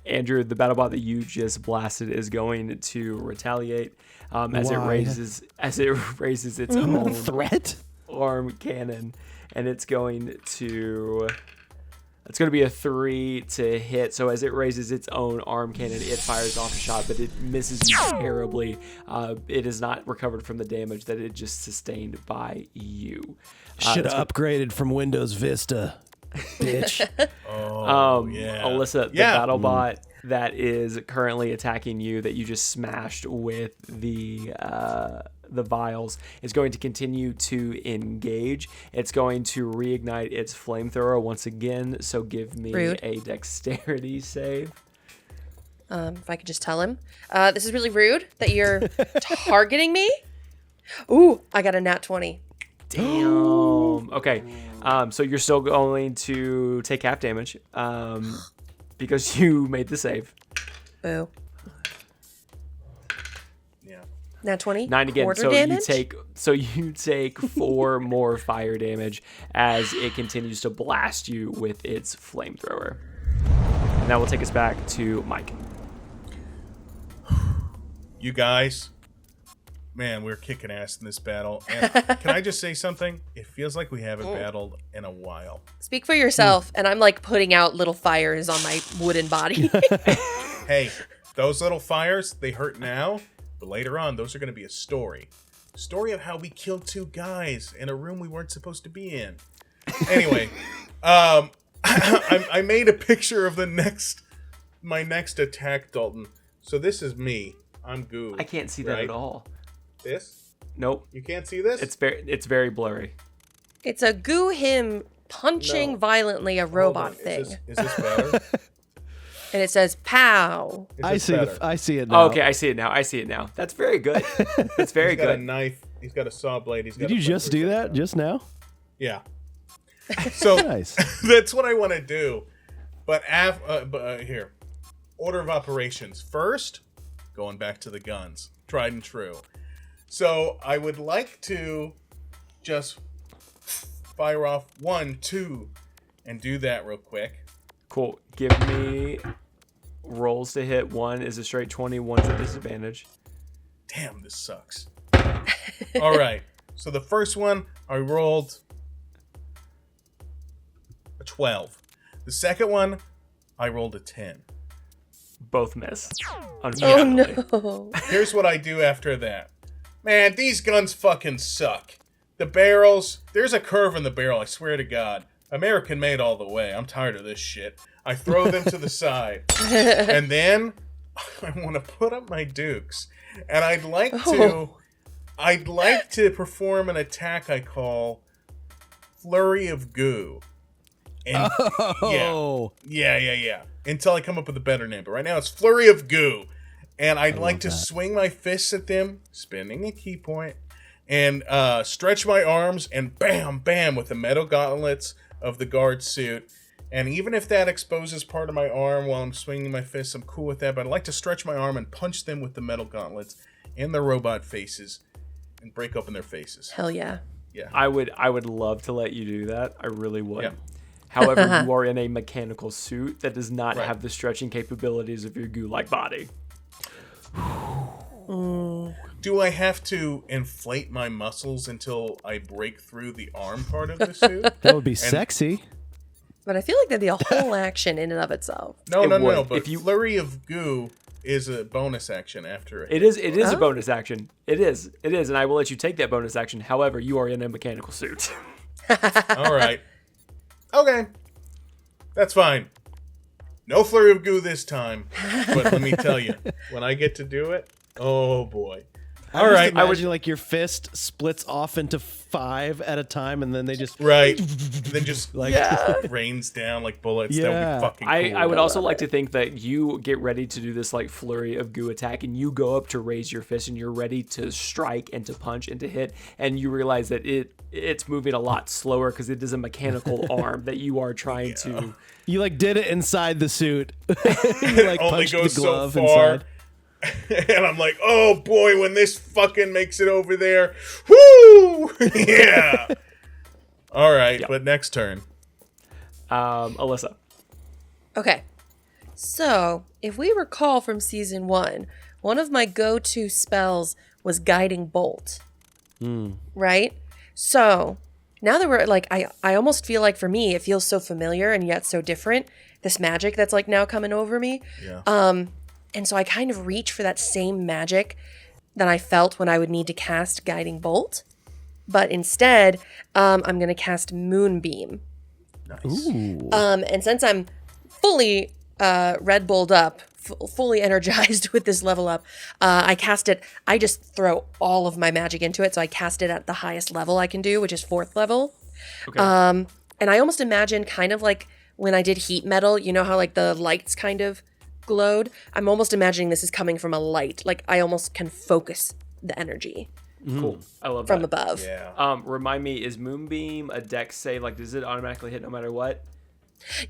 Andrew, the BattleBot that you just blasted is going to retaliate as it Why? raises its own Threat? arm cannon, and it's going to be a 3 to hit. So as it raises its own arm cannon, it fires off a shot, but it misses you terribly. It is not recovered from the damage that it just sustained by you. Should have upgraded from Windows Vista, bitch. Oh, yeah. Alissa, the Yeah. BattleBot that is currently attacking you that you just smashed with the vials is going to continue to engage. It's going to reignite its flamethrower once again, so give me Rude. a dexterity save. If I could just tell him. This is really rude that you're targeting me. Ooh, I got a nat 20. Damn. Okay. So you're still going to take half damage because you made the save. Boo. Yeah. Nat 20? 9 again. Quarter So damage? you take 4 more fire damage as it continues to blast you with its flamethrower. And that will take us back to Mike. You guys, man, we're kicking ass in this battle. And can I just say something? It feels like we haven't battled in a while. Speak for yourself, and I'm like putting out little fires on my wooden body. Hey, those little fires, they hurt now, but later on, those are going to be a story. Story of how we killed 2 guys in a room we weren't supposed to be in. Anyway, I made a picture of my next attack, Dalton. So this is me. I'm Goo. I can't see that right? at all. This? Nope. You can't see this? It's very blurry. It's a goo him punching No. violent a Hold robot on. thing. Is this better? And it says pow. Is I this see better? I see it now. Oh, okay, I see it now. That's very good. That's very He's got a good. knife. He's got a saw blade. He's got Did you just do that just now? Yeah. So Nice. that's what I want to do. But here, order of operations. First, going back to the guns, tried and true. So I would like to just fire off 1, 2, and do that real quick. Cool. Give me rolls to hit. 1 is a straight 20. 1's a disadvantage. Damn, this sucks. All right. So the first one, I rolled a 12. The second one, I rolled a 10. Both miss. Oh Unfortunately. no. Here's what I do after that. Man, these guns fucking suck. The barrels, there's a curve in the barrel, I swear to God. American made all the way. I'm tired of this shit. I throw them to the side. And then I want to put up my dukes. And I'd like to perform an attack I call Flurry of Goo. And Oh. yeah. Until I come up with a better name. But right now it's Flurry of Goo. And I'd like to swing my fists at them, spending a key point, and stretch my arms and bam, bam with the metal gauntlets of the guard suit. And even if that exposes part of my arm while I'm swinging my fists, I'm cool with that. But I'd like to stretch my arm and punch them with the metal gauntlets in their robot faces and break open their faces. Hell yeah. Yeah. I would love to let you do that. I really would. Yeah. However, you are in a mechanical suit that does not Right. have the stretching capabilities of your goo-like body. Do I have to inflate my muscles until I break through the arm part of the suit? That would be sexy. But I feel like that'd be a whole action in and of itself. No. would. But If you- Flurry of Goo is a bonus action after it. It is a bonus action. It is, and I will let you take that bonus action. However, you are in a mechanical suit. All right. Okay. That's fine. No Flurry of Goo this time. But let me tell you, when I get to do it, oh boy. All right. Imagine like your fist splits off into 5 at a time, and then they just Right. Then just like rains down like bullets. That would Yeah. be fucking cool. I would also like to think that you get ready to do this like flurry of goo attack, and you go up to raise your fist, and you're ready to strike and to punch and to hit, and you realize that it's moving a lot slower because it is a mechanical arm that you are trying to. you like did it inside the suit. You like only punched goes the so glove far. inside. And I'm like, oh boy, when this fucking makes it over there, whoo, yeah. All right, Yep. but next turn. Alissa. Okay. So, if we recall from season 1, one of my go-to spells was Guiding Bolt. Right? So, now that we're like, I almost feel like for me, it feels so familiar and yet so different. This magic that's like now coming over me. Yeah. And so I kind of reach for that same magic that I felt when I would need to cast Guiding Bolt. But instead, I'm going to cast Moonbeam. Nice. Ooh. And since I'm fully Red Bulled up fully energized with this level up. I cast it. I just throw all of my magic into it, so I cast it at the highest level I can do, which is 4th level. Okay. And I almost imagine kind of like when I did heat metal, you know how like the lights kind of glowed? I'm almost imagining this is coming from a light. Like I almost can focus the energy Cool. I love from that. above. Yeah. Remind me, is Moonbeam a dex save? Like, does it automatically hit no matter what?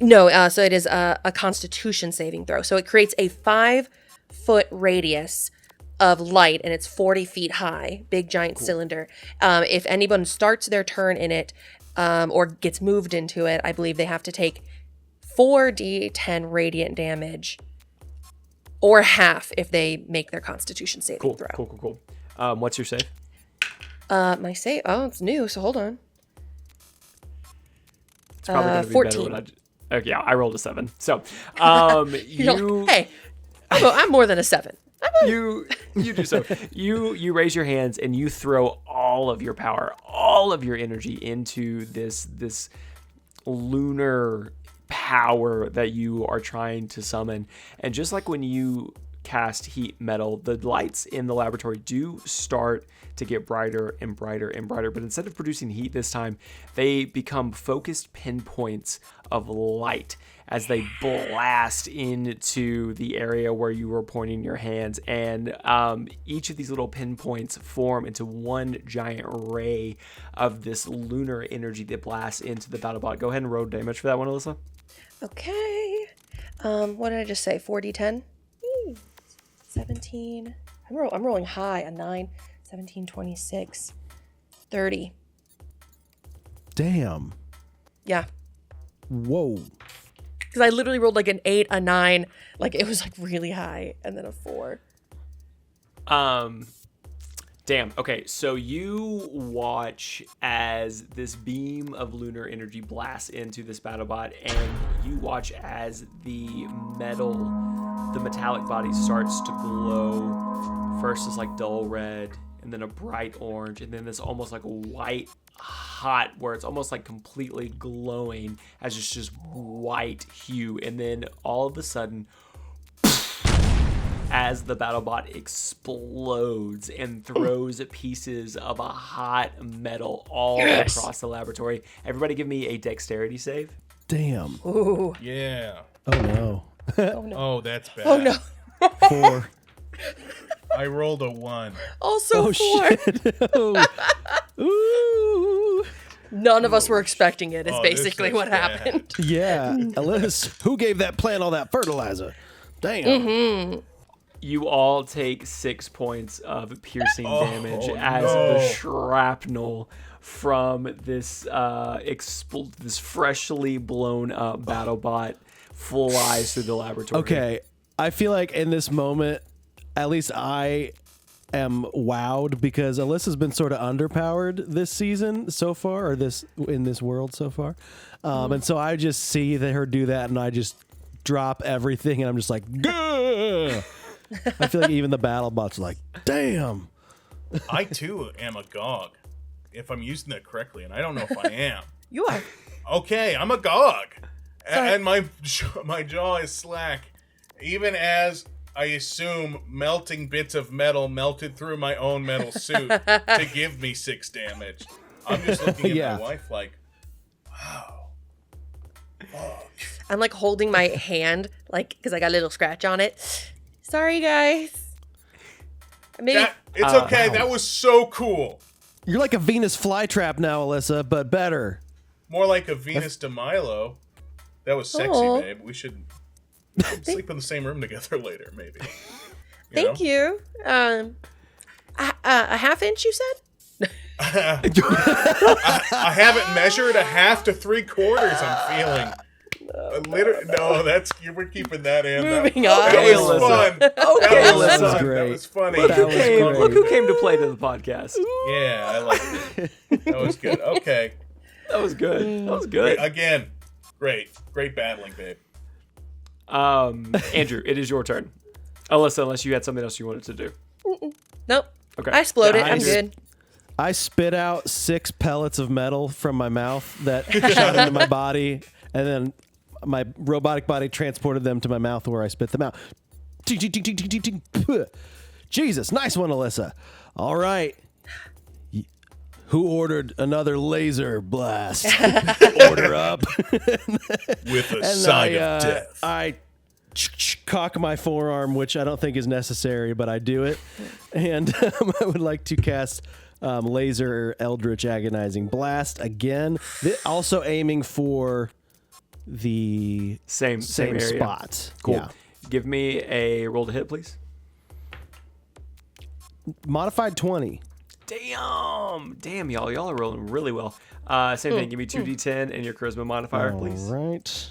No, so it is a Constitution saving throw. So it creates a 5-foot radius of light, and it's 40 feet high, big giant cylinder. If anyone starts their turn in it or gets moved into it, I believe they have to take 4d10 radiant damage, or half if they make their Constitution saving throw. Cool. What's your save? My save. Oh, it's new. So hold on. It's probably gonna be 14. better when okay, yeah, I rolled a 7. So, Hey, I'm more than a 7. you do so. You raise your hands and you throw all of your power, all of your energy into this lunar power that you are trying to summon. And just like when you cast heat metal, the lights in the laboratory do start to get brighter and brighter and brighter, but instead of producing heat this time, they become focused pinpoints of light as they blast into the area where you were pointing your hands. And each of these little pinpoints form into one giant ray of this lunar energy that blasts into the battlebot. Go ahead and roll damage for that one, Alyssa. Okay. What did I just say? 4d10? 17. I'm rolling high. A 9, 17, 26, 30. Damn. Yeah. Whoa. Because I literally rolled like an 8, a 9. Like it was like really high. And then a 4. Damn. Okay, so you watch as this beam of lunar energy blasts into this battlebot, and you watch as the metallic body starts to glow. First it's like dull red, and then a bright orange, and then this almost like white hot, where it's almost like completely glowing as it's just white hue, and then all of a sudden, as the battlebot explodes and throws pieces of a hot metal all across the laboratory. Everybody give me a dexterity save. Damn. Ooh. Yeah. Oh no. Oh no. Oh, that's bad. Oh no. 4. I rolled a 1. Also Oh 4. shit. Oh. Ooh. None of us were expecting it, is Oh, this basically is what bad. happened. Yeah. Alyssa, who gave that plant all that fertilizer? Damn. You all take 6 points of piercing damage as no. the shrapnel from this this freshly blown up battlebot flies through the laboratory. Okay. I feel like in this moment, at least I am wowed because Alyssa's been sort of underpowered this season so far, or in this world so far. And so I just see her do that, and I just drop everything, and I'm just like, gah! I feel like even the BattleBots are like, damn. I too am a GOG, if I'm using that correctly, and I don't know if I am. You are. Okay, I'm a GOG, and my jaw is slack, even as I assume melting bits of metal melted through my own metal suit to give me 6 damage. I'm just looking at my wife like, wow. Fuck. I'm like holding my hand, like, because I got a little scratch on it. Sorry, guys. Maybe. It's okay. That was so cool. You're like a Venus flytrap now, Alyssa, but better. More like a Venus de Milo. That was sexy, Aw. babe. We should sleep in the same room together later, maybe. Thank you. A half inch, you said? I haven't measured a half to 3/4. I'm feeling. No, we're keeping that in. Moving that on. was Alyssa. fun. Okay, that was Alyssa. fun. Great. That was funny. Look who came to play to the podcast. Yeah, I liked it. That was good. Okay. That was good. That was good. Again, great battling, babe. Andrew, it is your turn. Alyssa, unless you had something else you wanted to do. Nope. Okay. I exploded. Yeah, I'm Andrew. good. I spit out 6 pellets of metal from my mouth that shot into my body, and then my robotic body transported them to my mouth where I spit them out. Ting, ting, ting, ting, ting, ting, ting. Puh. Jesus, nice one, Alissa. All right. Who ordered another laser blast? Order up. With a sign of death. I cock my forearm, which I don't think is necessary, but I do it. And I would like to cast Laser Eldritch Agonizing Blast again. Also aiming for the Same area. spot. Cool. Yeah. Give me a roll to hit, please. Modified 20. Damn, y'all are rolling really well. Same thing. Give me 2d10 and your charisma modifier, please. All right.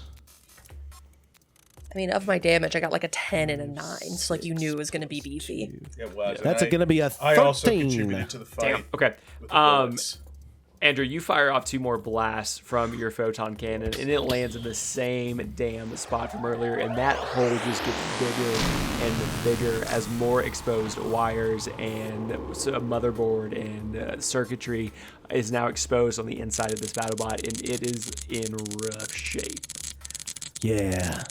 I mean, of my damage, I got like a 10 and a 9. So like you knew it was going to be beefy. It was. That's going to be a 13. I also contributed to the fight. Damn. Okay. With the bullets. Andrew, you fire off 2 more blasts from your photon cannon, and it lands in the same damn spot from earlier, and that hole just gets bigger and bigger as more exposed wires and a motherboard and circuitry is now exposed on the inside of this battlebot, and it is in rough shape. Yeah.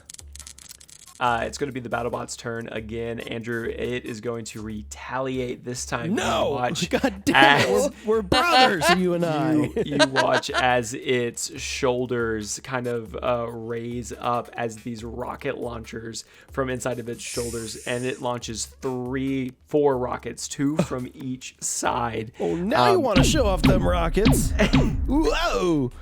It's going to be the BattleBot's turn again. Andrew, it is going to retaliate this time. No! Watch God damn it. We're brothers, you and I. you watch as its shoulders kind of raise up as these rocket launchers from inside of its shoulders, and it launches 4 rockets, 2 from each side. Oh, now you want to show off them rockets. Whoa!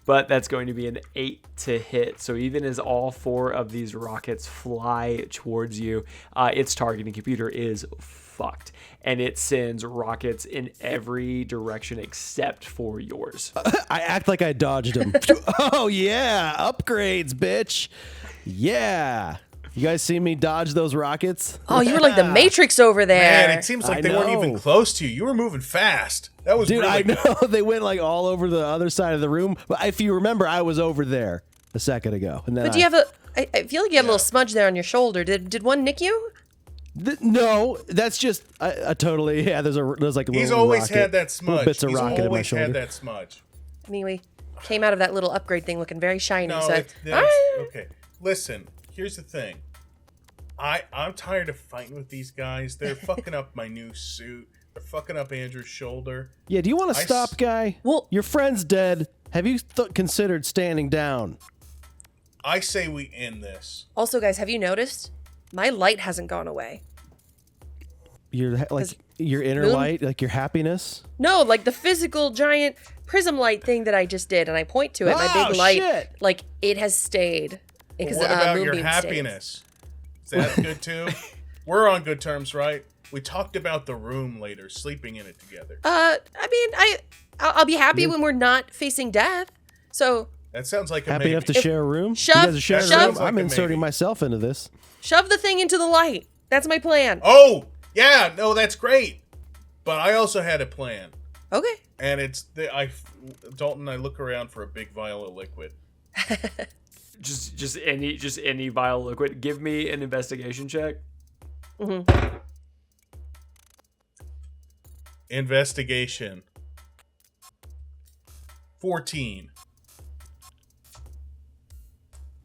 But that's going to be an 8 to hit. So even as all 4 of these rockets fly towards you, its targeting computer is fucked. And it sends rockets in every direction except for yours. I act like I dodged them. Oh, yeah. Upgrades, bitch. Yeah. You guys see me dodge those rockets? Oh, you were like the Matrix over there. Man, it seems like I they weren't know. even close to you. You were moving fast. That was Dude, really I know. They went like all over the other side of the room. But if you remember, I was over there a second ago. And then But do you have I feel like you have a little smudge there on your shoulder. Did one nick you? No, that's just a totally, yeah, there's like a little He's always rocket, had that little smudge. bits of He's rocket in my always shoulder. had that smudge. I mean, we came out of that little upgrade thing looking very shiny. No, So that's okay. Listen, here's the thing. I'm tired of fighting with these guys. They're fucking up my new suit. They're fucking up Andrew's shoulder. Yeah, do you want to stop, guy? Well- your friend's dead. Have you considered standing down? I say we end this. Also, guys, have you noticed? My light hasn't gone away. Your your inner Moon- light, like your happiness. No, like the physical giant prism light thing that I just did, and I point to it. My Oh, big light, shit. like it has stayed. But Because what about your Moonbeam stayed. happiness? Is that good too? We're on good terms, right? We talked about the room later, sleeping in it together. I mean, I'll be happy when we're not facing death. So That sounds like a Happy maybe. enough to share a room? shove- you guys are sharing shove- a room? Like I'm a inserting maybe. myself into this. shove the thing into the light. That's my plan. Oh, yeah, no, that's great. But I also had a plan. Okay. And it's Dalton and I look around for a big vial of liquid. Just any vile liquid. Give me an investigation check. Investigation. 14.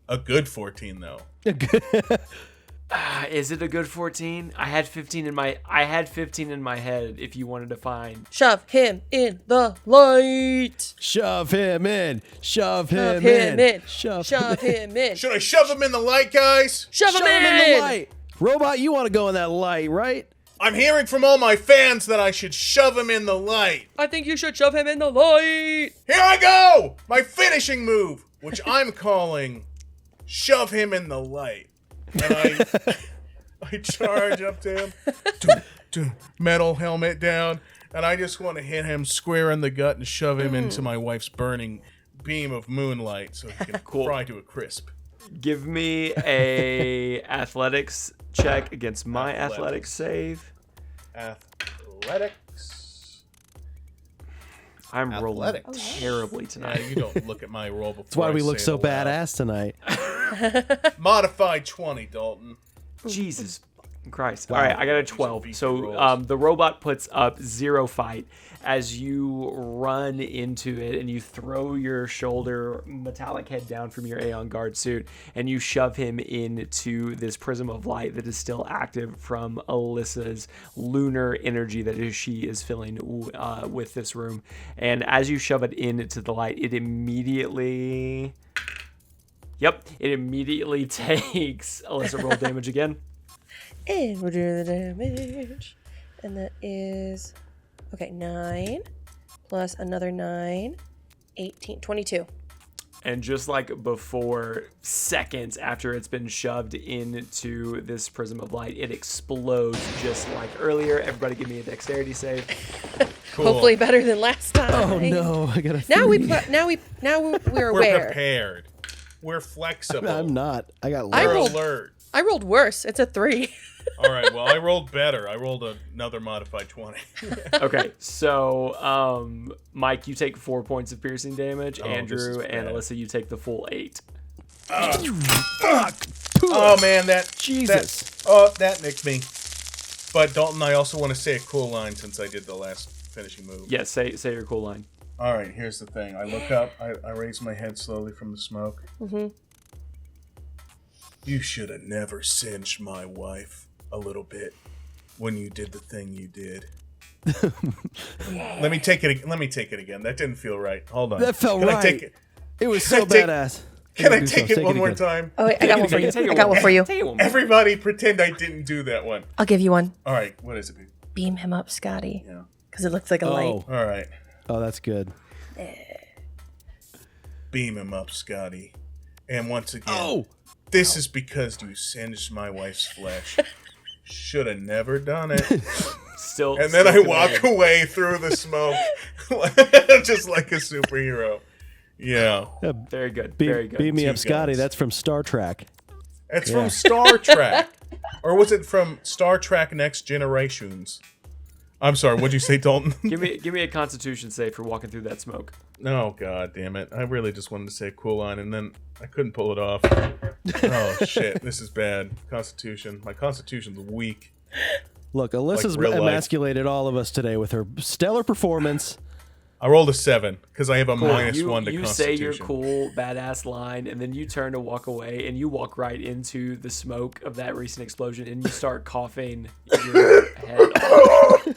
A good 14 though. Is it a good 14? I had 15 in my head if you wanted to find. Shove him in the light. Shove him in. Shove him Shove him in. Shove Shove him in. Should I shove him in the light, guys? Shove him Shove him in in. the light. Robot, you want to go in that light, right? I'm hearing from all my fans that I should shove him in the light. I think you should shove him in the light. Here I go! My finishing move, which I'm calling shove him in the light. And I charge up to him, metal helmet down, and I just want to hit him square in the gut and shove him into my wife's burning beam of moonlight so he can fry to a crisp. Give me a athletics check against my athletics save. Athletics. I'm rolling Athletics. terribly Yeah, tonight. you don't look at my roll before. That's why we I look say so it aloud. badass tonight. Modified 20, Dalton. Jesus Christ. Wow. All right, I got a These are 12. beefy So rolls. the robot puts up 0 fight as you run into it and you throw your shoulder metallic head down from your Aeon Guard suit and you shove him into this prism of light that is still active from Alyssa's lunar energy that she is filling with this room. And as you shove it into the light, it immediately... Yep, it immediately takes Alyssa roll damage again. And we'll do the damage. And that is, okay, 9 plus another 9, 18, 22. And just like before, seconds after it's been shoved into this prism of light, it explodes just like earlier. Everybody give me a dexterity save. Cool. Hopefully better than last time. Oh no, I got a Now three. we're We're aware. prepared. We're flexible. I'm not. I got I We're low. rolled- alert. I rolled worse. It's a 3. All right. Well, I rolled better. I rolled another modified 20. Okay, so Mike, you take 4 points of piercing damage. Oh, this Andrew is and bad. Alyssa, you take the full 8. Oh man, that Jesus. that nicked me. But Dalton, I also want to say a cool line since I did the last finishing move. Yes, say your cool line. All right, here's the thing. I look up. I raise my head slowly from the smoke. Mm-hmm. You should have never singed my wife a little bit when you did the thing you did. Let me take it. Let me take it again. That didn't feel right. Hold on. That felt Can right. I take it? It was Can so I take- badass. Can I Do take so. it one more again. time? Oh, wait, I got one for you. Take it I got one for you. Take it one more. Everybody pretend I didn't do that one. I'll give you one. All right, what is it? Babe? Beam him up, Scotty. Yeah. Because it looks like a light. Oh, All right. oh, that's good. Beam him up, Scotty. And once again, Oh, this is because you singed my wife's flesh. Should have never done it. Still, And then still I walk command. away through the smoke, just like a superhero. Yeah, Very good. beam, Very good. beam me Two up, Scotty. guns. That's from Star Trek. it's Yeah. from Star Trek, or was it from Star Trek: Next Generations? I'm sorry. What'd you say, Dalton? Give me a Constitution save for walking through that smoke. Oh, god damn it. I really just wanted to say a cool line, and then I couldn't pull it off. Oh, shit. This is bad. Constitution. My Constitution's weak. Look, Alyssa's real life. emasculated all of us today with her stellar performance. I rolled a 7, because I have a Cool. -1 to you Constitution. say your cool, badass line, and then you turn to walk away, and you walk right into the smoke of that recent explosion, and you start coughing your head off.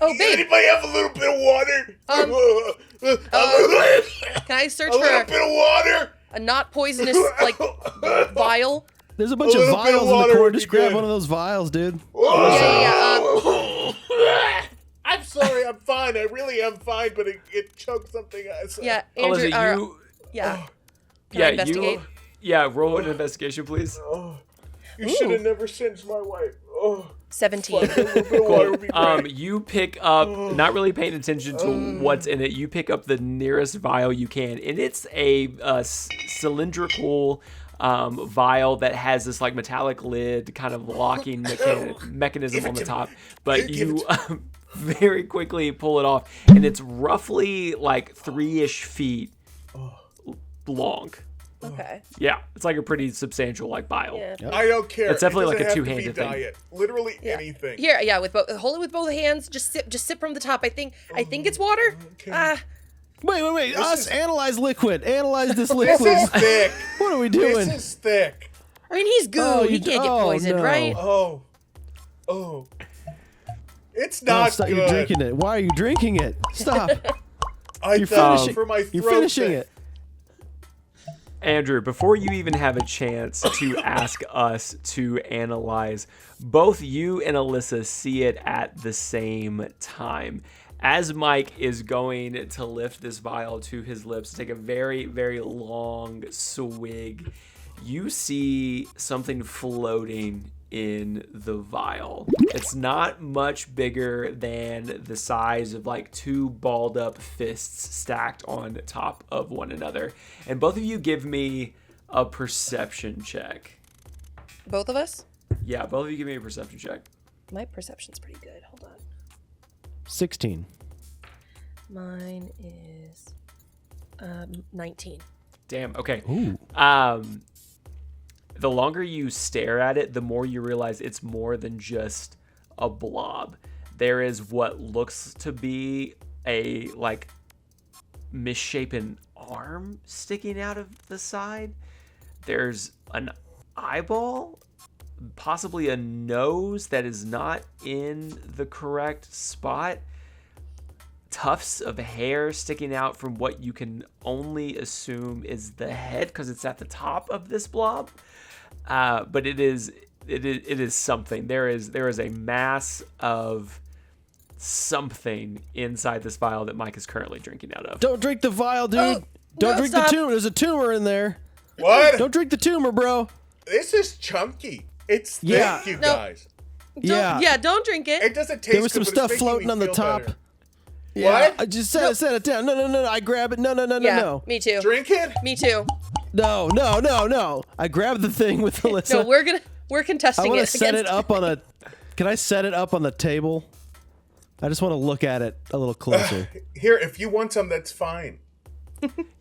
Oh, babe. Anybody have a little bit of water? Can I search a little for bit of water? a not poisonous, like, vial? There's a bunch A of little bit of vials in water the corner. would be Just grab good. one of those vials, dude. I'm sorry, I'm fine. I really am fine, but it choked something out. Yeah, Andrew. Alyssa, you, yeah. yeah, I investigate? roll an investigation, please. You should have never singed my wife. Oh, 17. a little bit of water would be great. You pick up, not really paying attention to what's in it. You pick up the nearest vial you can, and it's a cylindrical vial that has this like metallic lid, kind of locking mechanism on the top. But you very quickly pull it off, and it's roughly like 3-ish feet long. Okay. Yeah, it's like a pretty substantial like vial. Yeah. I don't care. It's definitely It like a doesn't have to be two-handed thing. diet. Literally Yeah. anything. Here, yeah, with both, hold it with both hands. Just sip from the top. I think it's water. Wait. Us is- analyze liquid. Analyze this This liquid. is thick. What are we doing? This is thick. I mean, he's goo. Oh, he you- can't get oh, poisoned, no. right? Oh. It's No, not stop, good. you're drinking it. Why are you drinking it? Stop. I You're thought finishing. for my You're throat finishing thing. it. Andrew, before you even have a chance to ask us to analyze, both you and Alyssa see it at the same time. As Mike is going to lift this vial to his lips, take a very, very long swig, you see something floating in the vial. It's not much bigger than the size of like 2 balled up fists stacked on top of one another. And both of you give me a perception check. Both of us? Yeah, both of you give me a perception check. My perception's pretty good. Hold on. 16. Mine is 19. Damn, okay. Ooh. the longer you stare at it, the more you realize it's more than just a blob. There is what looks to be a like misshapen arm sticking out of the side. There's an eyeball, possibly a nose that is not in the correct spot. Tufts of hair sticking out from what you can only assume is the head because it's at the top of this blob. But it is something. There is a mass of something inside this vial that Mike is currently drinking out of. Don't drink the vial, dude. Oh, Don't no, drink stop. the tumor. There's a tumor in there. What? Don't drink the tumor, bro. This is chunky. It's thick, Yeah. you No. guys. Don't drink it. It doesn't taste There was good, some but it's stuff making floating me on the feel top. better. Yeah, What? I just set it down. No. I grab it. No. Yeah, me too. Drink it? Me too. No. I grabbed the thing with Alissa. No, we're contesting I want it. to set it against- up on a. Can I set it up on the table? I just want to look at it a little closer. Here, if you want some, that's fine.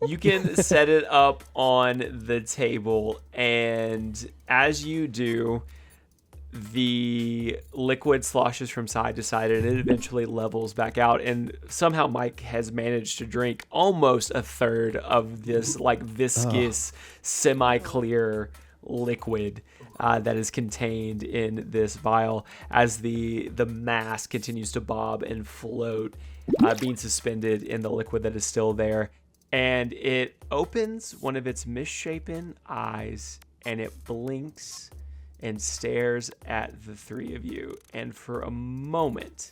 You can set it up on the table, and as you do, the liquid sloshes from side to side, and it eventually levels back out. And somehow Mike has managed to drink almost a third of this like viscous, semi-clear liquid that is contained in this vial as the mass continues to bob and float, being suspended in the liquid that is still there. And it opens one of its misshapen eyes, and it blinks and stares at the three of you. And for a moment,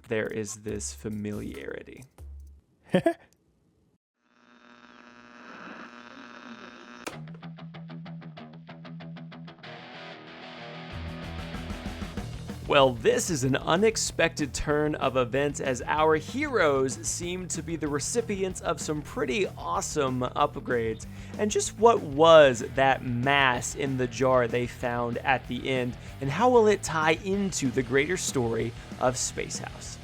there is this familiarity. Well, this is an unexpected turn of events as our heroes seem to be the recipients of some pretty awesome upgrades. And just what was that mass in the jar they found at the end, and how will it tie into the greater story of Space House?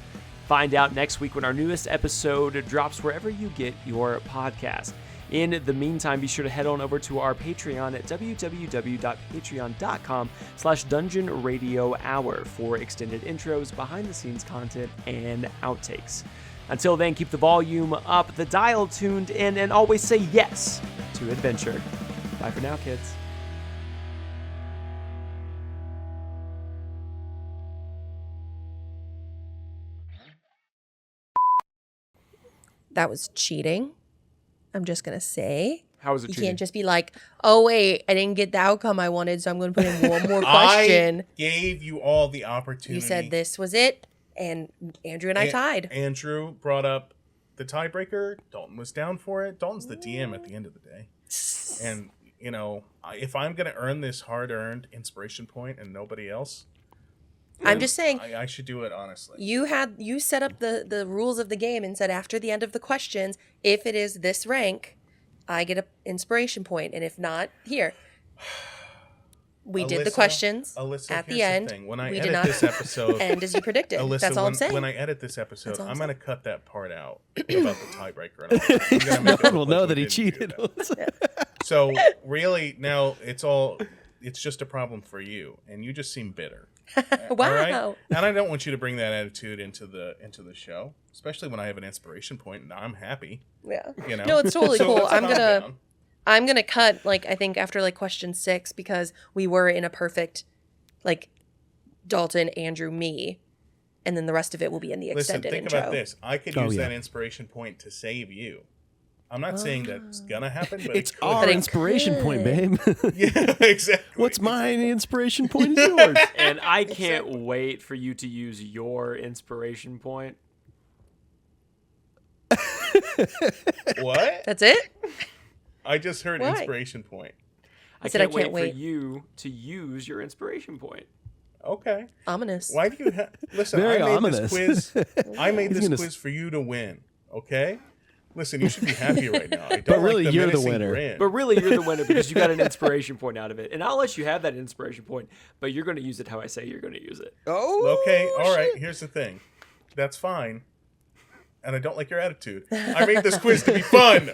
Find out next week when our newest episode drops wherever you get your podcast. In the meantime, be sure to head on over to our Patreon at www.patreon.com/DungeonRadioHour for extended intros, behind-the-scenes content, and outtakes. Until then, keep the volume up, the dial tuned in, and always say yes to adventure. Bye for now, kids. That was cheating. I'm just going to say. How was it You cheating? can't just be like, oh, wait, I didn't get the outcome I wanted, so I'm going to put in one more question. I gave you all the opportunity. You said this was it, and Andrew and I tied. Andrew brought up the tiebreaker. Dalton was down for it. Dalton's the DM at the end of the day. And, you know, if I'm going to earn this hard-earned inspiration point and nobody else, I'm just saying, I should do it honestly. you set up the rules of the game and said after the end of the questions, if it is this rank, I get an inspiration point, and if not, here. We did the questions Alyssa, at the here's end. thing. When I we edit did not this episode, end as you predicted. Alyssa, That's all I'm saying. when I edit this episode, That's all I'm I'm going to cut that part out about the tiebreaker. And all that. I'm gonna No make it one will look know like that we he didn't do cheated. that. So really, now it's just a problem for you, and you just seem bitter. Wow. All right? And I don't want you to bring that attitude into the show, especially when I have an inspiration point and I'm happy. Yeah. You know? No, it's totally So cool. let's calm down. I'm gonna cut I think after question 6 because we were in a perfect Dalton, Andrew, me, and then the rest of it will be in the Listen, extended think intro. about this. I could use that inspiration point to save you. I'm not saying that's gonna happen, but It's it could. our inspiration point, babe. Yeah, exactly. What's my inspiration point is yours. And I can't wait for you to use your inspiration point. What? That's it? I just heard Why? inspiration point. I said I can't wait can't wait. for you to use your inspiration point. Okay. Ominous. Why do you have? Listen, Very I made ominous. this quiz. I made this gonna quiz for you to win. Okay. Listen, you should be happy right now. I don't But really, like the you're the menacing winner. grin. But really, you're the winner because you got an inspiration point out of it. And I'll let you have that inspiration point, but you're going to use it how I say you're going to use it. Oh, Okay, all right. Here's the thing. That's fine. And I don't like your attitude. I made this quiz to be fun.